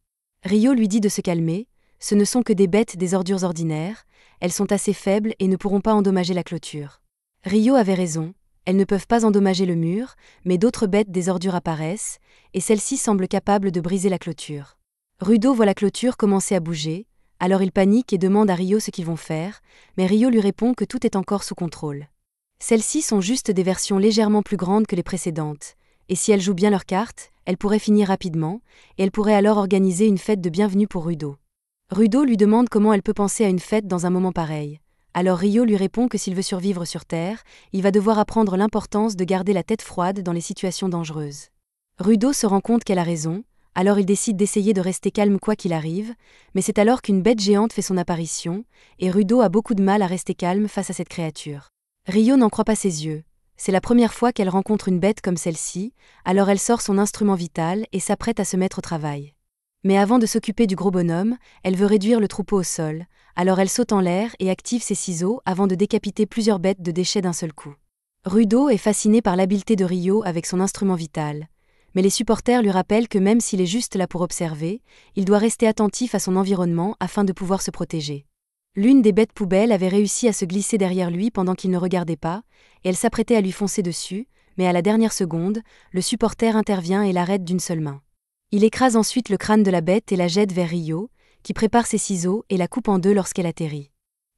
A: Rio lui dit de se calmer, ce ne sont que des bêtes des ordures ordinaires, elles sont assez faibles et ne pourront pas endommager la clôture. Rio avait raison, elles ne peuvent pas endommager le mur, mais d'autres bêtes des ordures apparaissent, et celles-ci semblent capables de briser la clôture. Rudo voit la clôture commencer à bouger, alors il panique et demande à Rio ce qu'ils vont faire, mais Rio lui répond que tout est encore sous contrôle. Celles-ci sont juste des versions légèrement plus grandes que les précédentes, et si elles jouent bien leur carte, elles pourraient finir rapidement, et elles pourraient alors organiser une fête de bienvenue pour Rudo. Rudo lui demande comment elle peut penser à une fête dans un moment pareil. Alors Rio lui répond que s'il veut survivre sur Terre, il va devoir apprendre l'importance de garder la tête froide dans les situations dangereuses. Rudo se rend compte qu'elle a raison, alors il décide d'essayer de rester calme quoi qu'il arrive, mais c'est alors qu'une bête géante fait son apparition, et Rudo a beaucoup de mal à rester calme face à cette créature. Rio n'en croit pas ses yeux. C'est la première fois qu'elle rencontre une bête comme celle-ci, alors elle sort son instrument vital et s'apprête à se mettre au travail. Mais avant de s'occuper du gros bonhomme, elle veut réduire le troupeau au sol, alors elle saute en l'air et active ses ciseaux avant de décapiter plusieurs bêtes de déchets d'un seul coup. Rudo est fasciné par l'habileté de Rio avec son instrument vital. Mais les supporters lui rappellent que même s'il est juste là pour observer, il doit rester attentif à son environnement afin de pouvoir se protéger. L'une des bêtes poubelles avait réussi à se glisser derrière lui pendant qu'il ne regardait pas, et elle s'apprêtait à lui foncer dessus, mais à la dernière seconde, le supporter intervient et l'arrête d'une seule main. Il écrase ensuite le crâne de la bête et la jette vers Rio, qui prépare ses ciseaux et la coupe en deux lorsqu'elle atterrit.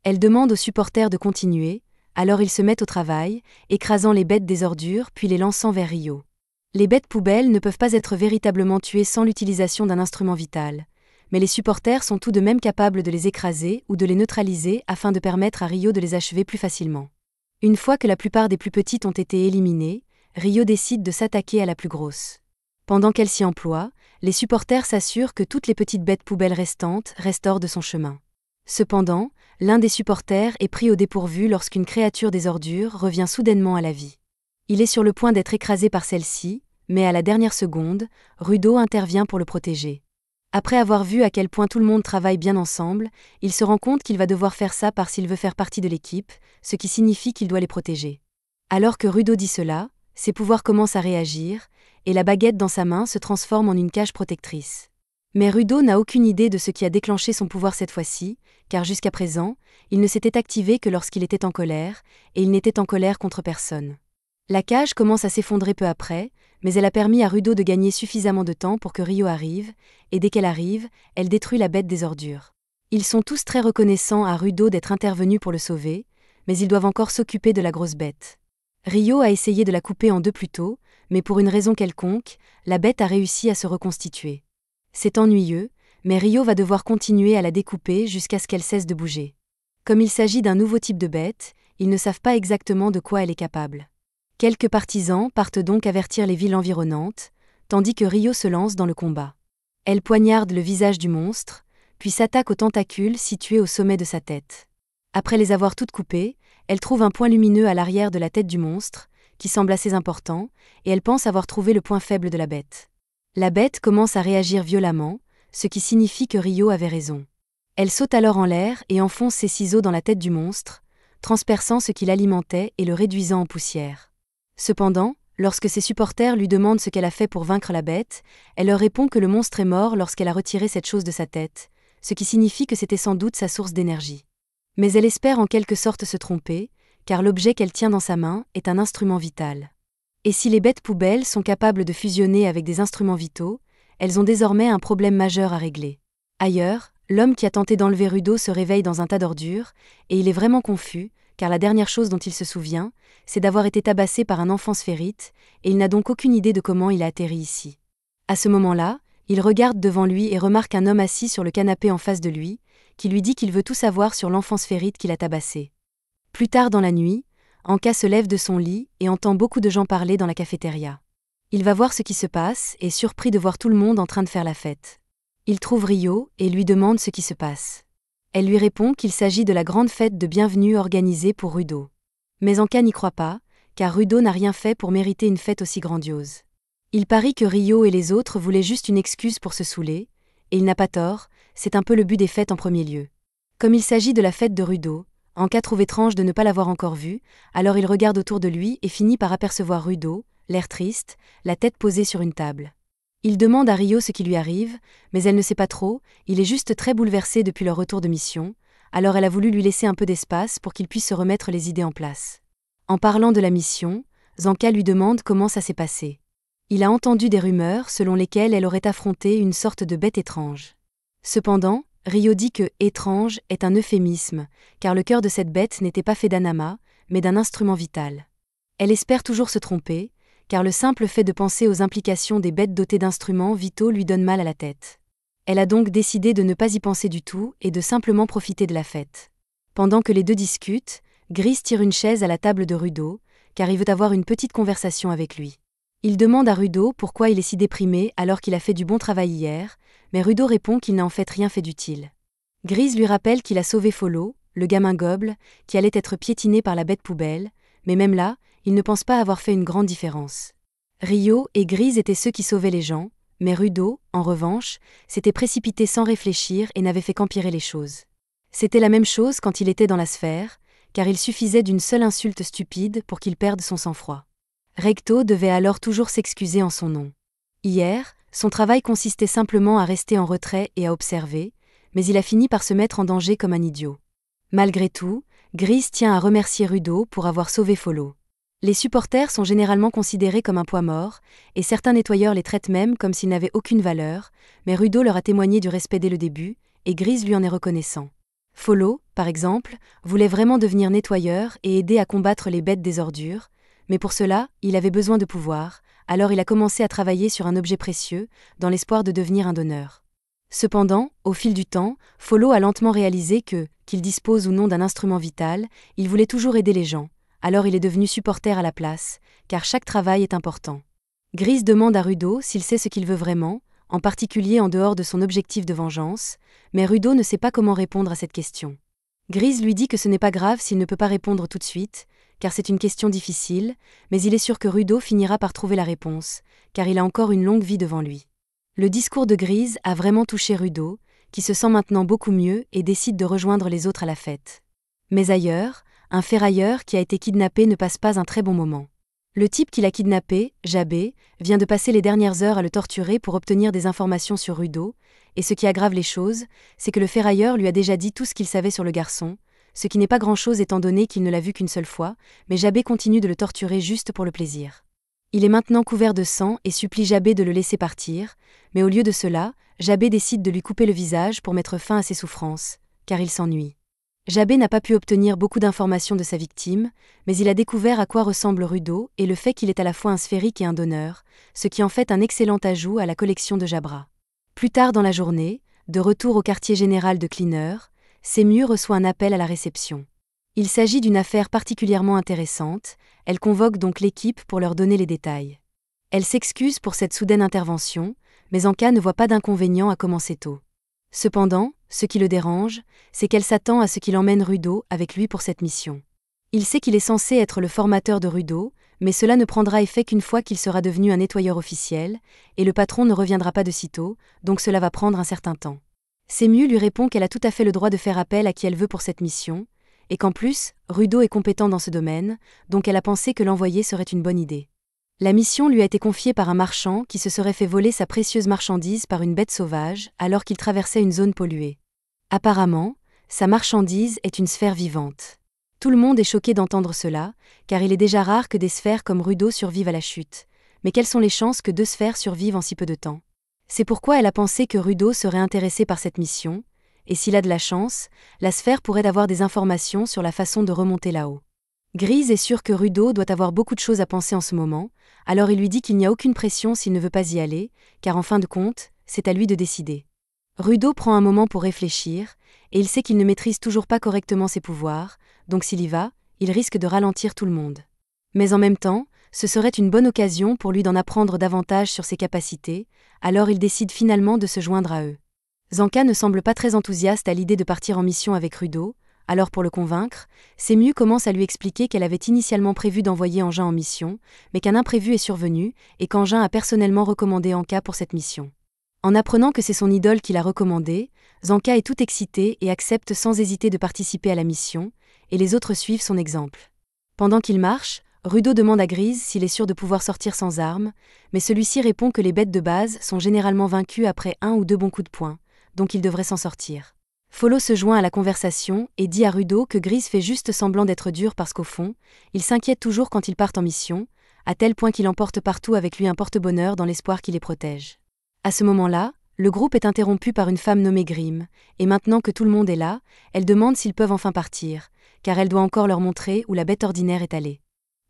A: Elle demande aux supporters de continuer, alors ils se mettent au travail, écrasant les bêtes des ordures puis les lançant vers Rio. Les bêtes poubelles ne peuvent pas être véritablement tuées sans l'utilisation d'un instrument vital, mais les supporters sont tout de même capables de les écraser ou de les neutraliser afin de permettre à Rio de les achever plus facilement. Une fois que la plupart des plus petites ont été éliminées, Rio décide de s'attaquer à la plus grosse. Pendant qu'elle s'y emploie, les supporters s'assurent que toutes les petites bêtes poubelles restantes restent hors de son chemin. Cependant, l'un des supporters est pris au dépourvu lorsqu'une créature des ordures revient soudainement à la vie. Il est sur le point d'être écrasé par celle-ci, mais à la dernière seconde, Rudo intervient pour le protéger. Après avoir vu à quel point tout le monde travaille bien ensemble, il se rend compte qu'il va devoir faire ça parce qu'il veut faire partie de l'équipe, ce qui signifie qu'il doit les protéger. Alors que Rudo dit cela, ses pouvoirs commencent à réagir, et la baguette dans sa main se transforme en une cage protectrice. Mais Rudo n'a aucune idée de ce qui a déclenché son pouvoir cette fois-ci, car jusqu'à présent, il ne s'était activé que lorsqu'il était en colère, et il n'était en colère contre personne. La cage commence à s'effondrer peu après, mais elle a permis à Rudo de gagner suffisamment de temps pour que Rio arrive, et dès qu'elle arrive, elle détruit la bête des ordures. Ils sont tous très reconnaissants à Rudo d'être intervenu pour le sauver, mais ils doivent encore s'occuper de la grosse bête. Rio a essayé de la couper en deux plus tôt, mais pour une raison quelconque, la bête a réussi à se reconstituer. C'est ennuyeux, mais Rio va devoir continuer à la découper jusqu'à ce qu'elle cesse de bouger. Comme il s'agit d'un nouveau type de bête, ils ne savent pas exactement de quoi elle est capable. Quelques partisans partent donc avertir les villes environnantes, tandis que Rio se lance dans le combat. Elle poignarde le visage du monstre, puis s'attaque aux tentacules situés au sommet de sa tête. Après les avoir toutes coupées, elle trouve un point lumineux à l'arrière de la tête du monstre, qui semble assez important, et elle pense avoir trouvé le point faible de la bête. La bête commence à réagir violemment, ce qui signifie que Rio avait raison. Elle saute alors en l'air et enfonce ses ciseaux dans la tête du monstre, transperçant ce qui l'alimentait et le réduisant en poussière. Cependant, lorsque ses supporters lui demandent ce qu'elle a fait pour vaincre la bête, elle leur répond que le monstre est mort lorsqu'elle a retiré cette chose de sa tête, ce qui signifie que c'était sans doute sa source d'énergie. Mais elle espère en quelque sorte se tromper, car l'objet qu'elle tient dans sa main est un instrument vital. Et si les bêtes poubelles sont capables de fusionner avec des instruments vitaux, elles ont désormais un problème majeur à régler. Ailleurs, l'homme qui a tenté d'enlever Rudo se réveille dans un tas d'ordures, et il est vraiment confus, car la dernière chose dont il se souvient, c'est d'avoir été tabassé par un enfant sphérite, et il n'a donc aucune idée de comment il a atterri ici. À ce moment-là, il regarde devant lui et remarque un homme assis sur le canapé en face de lui, qui lui dit qu'il veut tout savoir sur l'enfant sphérite qu'il a tabassé. Plus tard dans la nuit, Anka se lève de son lit et entend beaucoup de gens parler dans la cafétéria. Il va voir ce qui se passe et est surpris de voir tout le monde en train de faire la fête. Il trouve Rio et lui demande ce qui se passe. Elle lui répond qu'il s'agit de la grande fête de bienvenue organisée pour Rudo. Mais Anka n'y croit pas, car Rudo n'a rien fait pour mériter une fête aussi grandiose. Il parie que Rio et les autres voulaient juste une excuse pour se saouler, et il n'a pas tort, c'est un peu le but des fêtes en premier lieu. Comme il s'agit de la fête de Rudo, Anka trouve étrange de ne pas l'avoir encore vu, alors il regarde autour de lui et finit par apercevoir Rudo, l'air triste, la tête posée sur une table. Il demande à Rio ce qui lui arrive, mais elle ne sait pas trop, il est juste très bouleversé depuis leur retour de mission, alors elle a voulu lui laisser un peu d'espace pour qu'il puisse se remettre les idées en place. En parlant de la mission, Zanka lui demande comment ça s'est passé. Il a entendu des rumeurs selon lesquelles elle aurait affronté une sorte de bête étrange. Cependant, Rio dit que « étrange » est un euphémisme, car le cœur de cette bête n'était pas fait d'anama, mais d'un instrument vital. Elle espère toujours se tromper, car le simple fait de penser aux implications des bêtes dotées d'instruments vitaux lui donne mal à la tête. Elle a donc décidé de ne pas y penser du tout et de simplement profiter de la fête. Pendant que les deux discutent, Grise tire une chaise à la table de Rudo, car il veut avoir une petite conversation avec lui. Il demande à Rudo pourquoi il est si déprimé alors qu'il a fait du bon travail hier, mais Rudo répond qu'il n'a en fait rien fait d'utile. Grise lui rappelle qu'il a sauvé Follow, le gamin goble, qui allait être piétiné par la bête poubelle, mais même là, il ne pense pas avoir fait une grande différence. Rio et Grise étaient ceux qui sauvaient les gens, mais Rudo, en revanche, s'était précipité sans réfléchir et n'avait fait qu'empirer les choses. C'était la même chose quand il était dans la sphère, car il suffisait d'une seule insulte stupide pour qu'il perde son sang-froid. Recto devait alors toujours s'excuser en son nom. Hier, son travail consistait simplement à rester en retrait et à observer, mais il a fini par se mettre en danger comme un idiot. Malgré tout, Grise tient à remercier Rudo pour avoir sauvé Follow. Les supporters sont généralement considérés comme un poids mort, et certains nettoyeurs les traitent même comme s'ils n'avaient aucune valeur, mais Rudo leur a témoigné du respect dès le début, et Grise lui en est reconnaissant. Follow, par exemple, voulait vraiment devenir nettoyeur et aider à combattre les bêtes des ordures, mais pour cela, il avait besoin de pouvoir, alors il a commencé à travailler sur un objet précieux, dans l'espoir de devenir un donneur. Cependant, au fil du temps, Follow a lentement réalisé qu'il dispose ou non d'un instrument vital, il voulait toujours aider les gens, alors il est devenu supporter à la place, car chaque travail est important. Grise demande à Rudo s'il sait ce qu'il veut vraiment, en particulier en dehors de son objectif de vengeance, mais Rudo ne sait pas comment répondre à cette question. Grise lui dit que ce n'est pas grave s'il ne peut pas répondre tout de suite, car c'est une question difficile, mais il est sûr que Rudo finira par trouver la réponse, car il a encore une longue vie devant lui. Le discours de Grise a vraiment touché Rudo, qui se sent maintenant beaucoup mieux et décide de rejoindre les autres à la fête. Mais ailleurs, un ferrailleur qui a été kidnappé ne passe pas un très bon moment. Le type qui l'a kidnappé, Jabé, vient de passer les dernières heures à le torturer pour obtenir des informations sur Rudo, et ce qui aggrave les choses, c'est que le ferrailleur lui a déjà dit tout ce qu'il savait sur le garçon, ce qui n'est pas grand-chose étant donné qu'il ne l'a vu qu'une seule fois, mais Jabé continue de le torturer juste pour le plaisir. Il est maintenant couvert de sang et supplie Jabé de le laisser partir, mais au lieu de cela, Jabé décide de lui couper le visage pour mettre fin à ses souffrances, car il s'ennuie. Jabé n'a pas pu obtenir beaucoup d'informations de sa victime, mais il a découvert à quoi ressemble Rudo et le fait qu'il est à la fois un sphérique et un donneur, ce qui en fait un excellent ajout à la collection de Jabra. Plus tard dans la journée, de retour au quartier général de Cleaner, Semu reçoit un appel à la réception. Il s'agit d'une affaire particulièrement intéressante, elle convoque donc l'équipe pour leur donner les détails. Elle s'excuse pour cette soudaine intervention, mais Anka ne voit pas d'inconvénient à commencer tôt. Cependant, ce qui le dérange, c'est qu'elle s'attend à ce qu'il emmène Rudo avec lui pour cette mission. Il sait qu'il est censé être le formateur de Rudo, mais cela ne prendra effet qu'une fois qu'il sera devenu un nettoyeur officiel, et le patron ne reviendra pas de sitôt, donc cela va prendre un certain temps. Semu lui répond qu'elle a tout à fait le droit de faire appel à qui elle veut pour cette mission, et qu'en plus, Rudo est compétent dans ce domaine, donc elle a pensé que l'envoyer serait une bonne idée. La mission lui a été confiée par un marchand qui se serait fait voler sa précieuse marchandise par une bête sauvage alors qu'il traversait une zone polluée. Apparemment, sa marchandise est une sphère vivante. Tout le monde est choqué d'entendre cela, car il est déjà rare que des sphères comme Rudo survivent à la chute. Mais quelles sont les chances que 2 sphères survivent en si peu de temps ? C'est pourquoi elle a pensé que Rudo serait intéressé par cette mission, et s'il a de la chance, la sphère pourrait avoir des informations sur la façon de remonter là-haut. Grise est sûr que Rudo doit avoir beaucoup de choses à penser en ce moment, alors il lui dit qu'il n'y a aucune pression s'il ne veut pas y aller, car en fin de compte, c'est à lui de décider. Rudo prend un moment pour réfléchir, et il sait qu'il ne maîtrise toujours pas correctement ses pouvoirs, donc s'il y va, il risque de ralentir tout le monde. Mais en même temps, ce serait une bonne occasion pour lui d'en apprendre davantage sur ses capacités, alors il décide finalement de se joindre à eux. Zanka ne semble pas très enthousiaste à l'idée de partir en mission avec Rudo, alors pour le convaincre, Semu commence à lui expliquer qu'elle avait initialement prévu d'envoyer Engin en mission, mais qu'un imprévu est survenu et qu'Engin a personnellement recommandé Anka pour cette mission. En apprenant que c'est son idole qui l'a recommandé, Zanka est tout excité et accepte sans hésiter de participer à la mission, et les autres suivent son exemple. Pendant qu'il marche, Rudo demande à Grise s'il est sûr de pouvoir sortir sans armes, mais celui-ci répond que les bêtes de base sont généralement vaincues après 1 ou 2 bons coups de poing, donc il devrait s'en sortir. Follow se joint à la conversation et dit à Rudo que Grise fait juste semblant d'être dur parce qu'au fond, il s'inquiète toujours quand ils partent en mission, à tel point qu'il emporte partout avec lui un porte-bonheur dans l'espoir qu'il les protège. À ce moment-là, le groupe est interrompu par une femme nommée Grim, et maintenant que tout le monde est là, elle demande s'ils peuvent enfin partir, car elle doit encore leur montrer où la bête ordinaire est allée.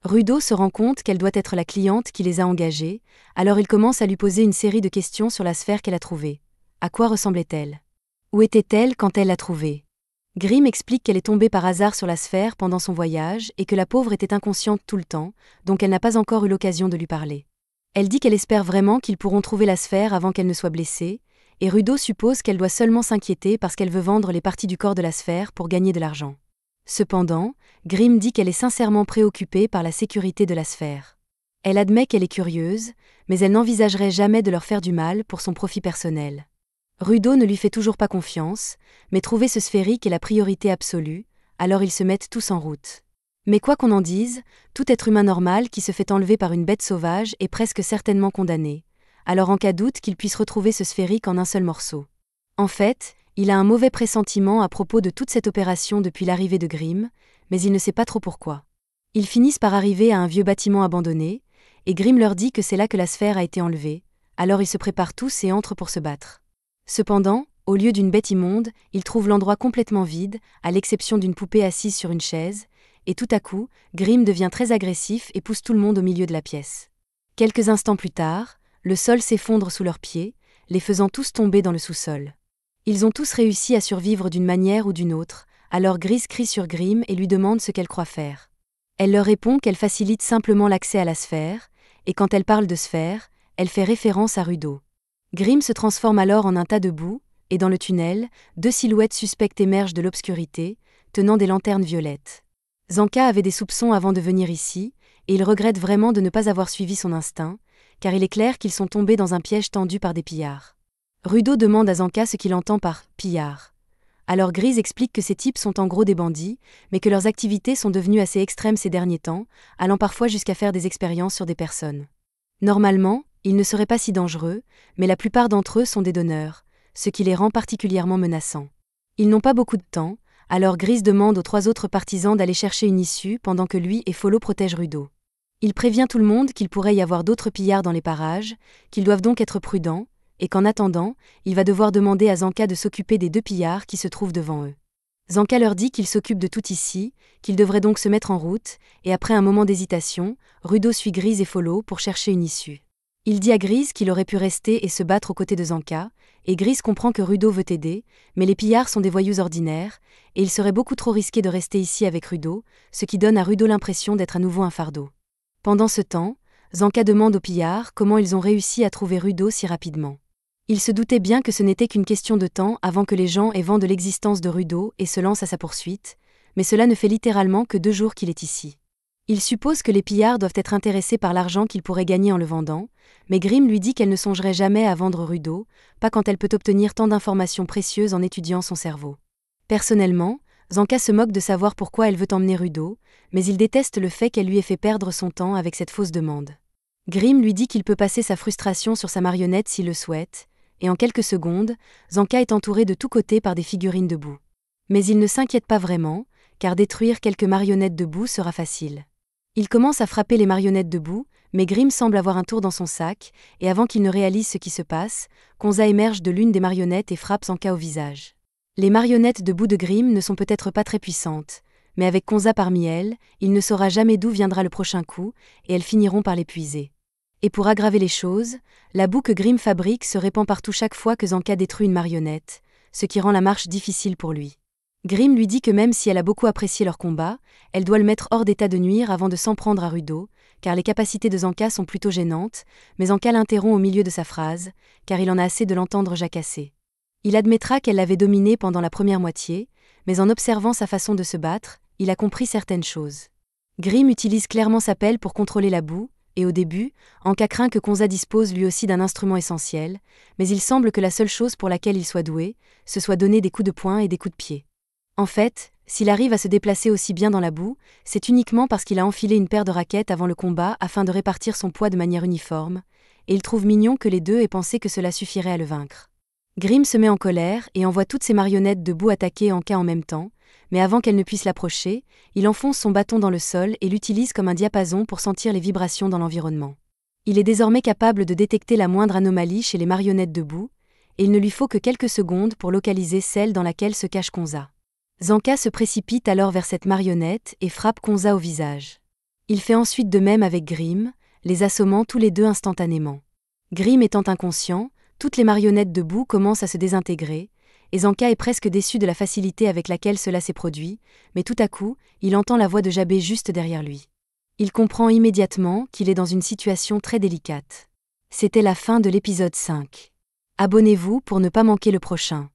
A: Rudo se rend compte qu'elle doit être la cliente qui les a engagés, alors il commence à lui poser une série de questions sur la sphère qu'elle a trouvée. À quoi ressemblait-elle? Où était-elle quand elle l'a trouvée? Grimm explique qu'elle est tombée par hasard sur la sphère pendant son voyage et que la pauvre était inconsciente tout le temps, donc elle n'a pas encore eu l'occasion de lui parler. Elle dit qu'elle espère vraiment qu'ils pourront trouver la sphère avant qu'elle ne soit blessée, et Rudo suppose qu'elle doit seulement s'inquiéter parce qu'elle veut vendre les parties du corps de la sphère pour gagner de l'argent. Cependant, Grimm dit qu'elle est sincèrement préoccupée par la sécurité de la sphère. Elle admet qu'elle est curieuse, mais elle n'envisagerait jamais de leur faire du mal pour son profit personnel. Rudo ne lui fait toujours pas confiance, mais trouver ce sphérique est la priorité absolue, alors ils se mettent tous en route. Mais quoi qu'on en dise, tout être humain normal qui se fait enlever par une bête sauvage est presque certainement condamné, alors en cas doute qu'il puisse retrouver ce sphérique en un seul morceau. En fait, il a un mauvais pressentiment à propos de toute cette opération depuis l'arrivée de Grimm, mais il ne sait pas trop pourquoi. Ils finissent par arriver à un vieux bâtiment abandonné, et Grimm leur dit que c'est là que la sphère a été enlevée, alors ils se préparent tous et entrent pour se battre. Cependant, au lieu d'une bête immonde, ils trouvent l'endroit complètement vide, à l'exception d'une poupée assise sur une chaise, et tout à coup, Grimm devient très agressif et pousse tout le monde au milieu de la pièce. Quelques instants plus tard, le sol s'effondre sous leurs pieds, les faisant tous tomber dans le sous-sol. Ils ont tous réussi à survivre d'une manière ou d'une autre, alors Gris crie sur Grimm et lui demande ce qu'elle croit faire. Elle leur répond qu'elle facilite simplement l'accès à la sphère, et quand elle parle de sphère, elle fait référence à Rudo. Grimm se transforme alors en un tas de boue, et dans le tunnel, 2 silhouettes suspectes émergent de l'obscurité, tenant des lanternes violettes. Zanka avait des soupçons avant de venir ici, et il regrette vraiment de ne pas avoir suivi son instinct, car il est clair qu'ils sont tombés dans un piège tendu par des pillards. Rudo demande à Zanka ce qu'il entend par « pillard ». Alors Grise explique que ces types sont en gros des bandits, mais que leurs activités sont devenues assez extrêmes ces derniers temps, allant parfois jusqu'à faire des expériences sur des personnes. Normalement, ils ne seraient pas si dangereux, mais la plupart d'entre eux sont des donneurs, ce qui les rend particulièrement menaçants. Ils n'ont pas beaucoup de temps, alors Grise demande aux 3 autres partisans d'aller chercher une issue pendant que lui et Follow protègent Rudo. Il prévient tout le monde qu'il pourrait y avoir d'autres pillards dans les parages, qu'ils doivent donc être prudents, et qu'en attendant, il va devoir demander à Zanka de s'occuper des 2 pillards qui se trouvent devant eux. Zanka leur dit qu'il s'occupe de tout ici, qu'ils devraient donc se mettre en route, et après un moment d'hésitation, Rudo suit Grise et Follow pour chercher une issue. Il dit à Grise qu'il aurait pu rester et se battre aux côtés de Zanka, et Grise comprend que Rudo veut aider, mais les pillards sont des voyous ordinaires, et il serait beaucoup trop risqué de rester ici avec Rudo, ce qui donne à Rudo l'impression d'être à nouveau un fardeau. Pendant ce temps, Zanka demande aux pillards comment ils ont réussi à trouver Rudo si rapidement. Il se doutait bien que ce n'était qu'une question de temps avant que les gens aient vent de l'existence de Rudo et se lancent à sa poursuite, mais cela ne fait littéralement que 2 jours qu'il est ici. Il suppose que les pillards doivent être intéressés par l'argent qu'ils pourraient gagner en le vendant, mais Grimm lui dit qu'elle ne songerait jamais à vendre Rudo, pas quand elle peut obtenir tant d'informations précieuses en étudiant son cerveau. Personnellement, Zanka se moque de savoir pourquoi elle veut emmener Rudo, mais il déteste le fait qu'elle lui ait fait perdre son temps avec cette fausse demande. Grimm lui dit qu'il peut passer sa frustration sur sa marionnette s'il le souhaite, et en quelques secondes, Zanka est entouré de tous côtés par des figurines de boue. Mais il ne s'inquiète pas vraiment, car détruire quelques marionnettes de boue sera facile. Il commence à frapper les marionnettes de boue, mais Grimm semble avoir un tour dans son sac, et avant qu'il ne réalise ce qui se passe, Konza émerge de l'une des marionnettes et frappe Zanka au visage. Les marionnettes de boue de Grimm ne sont peut-être pas très puissantes, mais avec Konza parmi elles, il ne saura jamais d'où viendra le prochain coup, et elles finiront par l'épuiser. Et pour aggraver les choses, la boue que Grimm fabrique se répand partout chaque fois que Zanka détruit une marionnette, ce qui rend la marche difficile pour lui. Grimm lui dit que même si elle a beaucoup apprécié leur combat, elle doit le mettre hors d'état de nuire avant de s'en prendre à Rudo, car les capacités de Zanka sont plutôt gênantes, mais Zanka l'interrompt au milieu de sa phrase, car il en a assez de l'entendre jacasser. Il admettra qu'elle l'avait dominé pendant la première moitié, mais en observant sa façon de se battre, il a compris certaines choses. Grimm utilise clairement sa pelle pour contrôler la boue, et au début, Anka craint que Konza dispose lui aussi d'un instrument essentiel, mais il semble que la seule chose pour laquelle il soit doué, ce soit donner des coups de poing et des coups de pied. En fait, s'il arrive à se déplacer aussi bien dans la boue, c'est uniquement parce qu'il a enfilé une paire de raquettes avant le combat afin de répartir son poids de manière uniforme, et il trouve mignon que les 2 aient pensé que cela suffirait à le vaincre. Grimm se met en colère et envoie toutes ses marionnettes de boue attaquer Anka en même temps, mais avant qu'elle ne puisse l'approcher, il enfonce son bâton dans le sol et l'utilise comme un diapason pour sentir les vibrations dans l'environnement. Il est désormais capable de détecter la moindre anomalie chez les marionnettes de boue, et il ne lui faut que quelques secondes pour localiser celle dans laquelle se cache Konza. Zanka se précipite alors vers cette marionnette et frappe Konza au visage. Il fait ensuite de même avec Grimm, les assommant tous les 2 instantanément. Grimm étant inconscient, Toutes les marionnettes de boue commencent à se désintégrer, et Zanka est presque déçu de la facilité avec laquelle cela s'est produit, mais tout à coup, il entend la voix de Jabé juste derrière lui. Il comprend immédiatement qu'il est dans une situation très délicate. C'était la fin de l'épisode 5. Abonnez-vous pour ne pas manquer le prochain.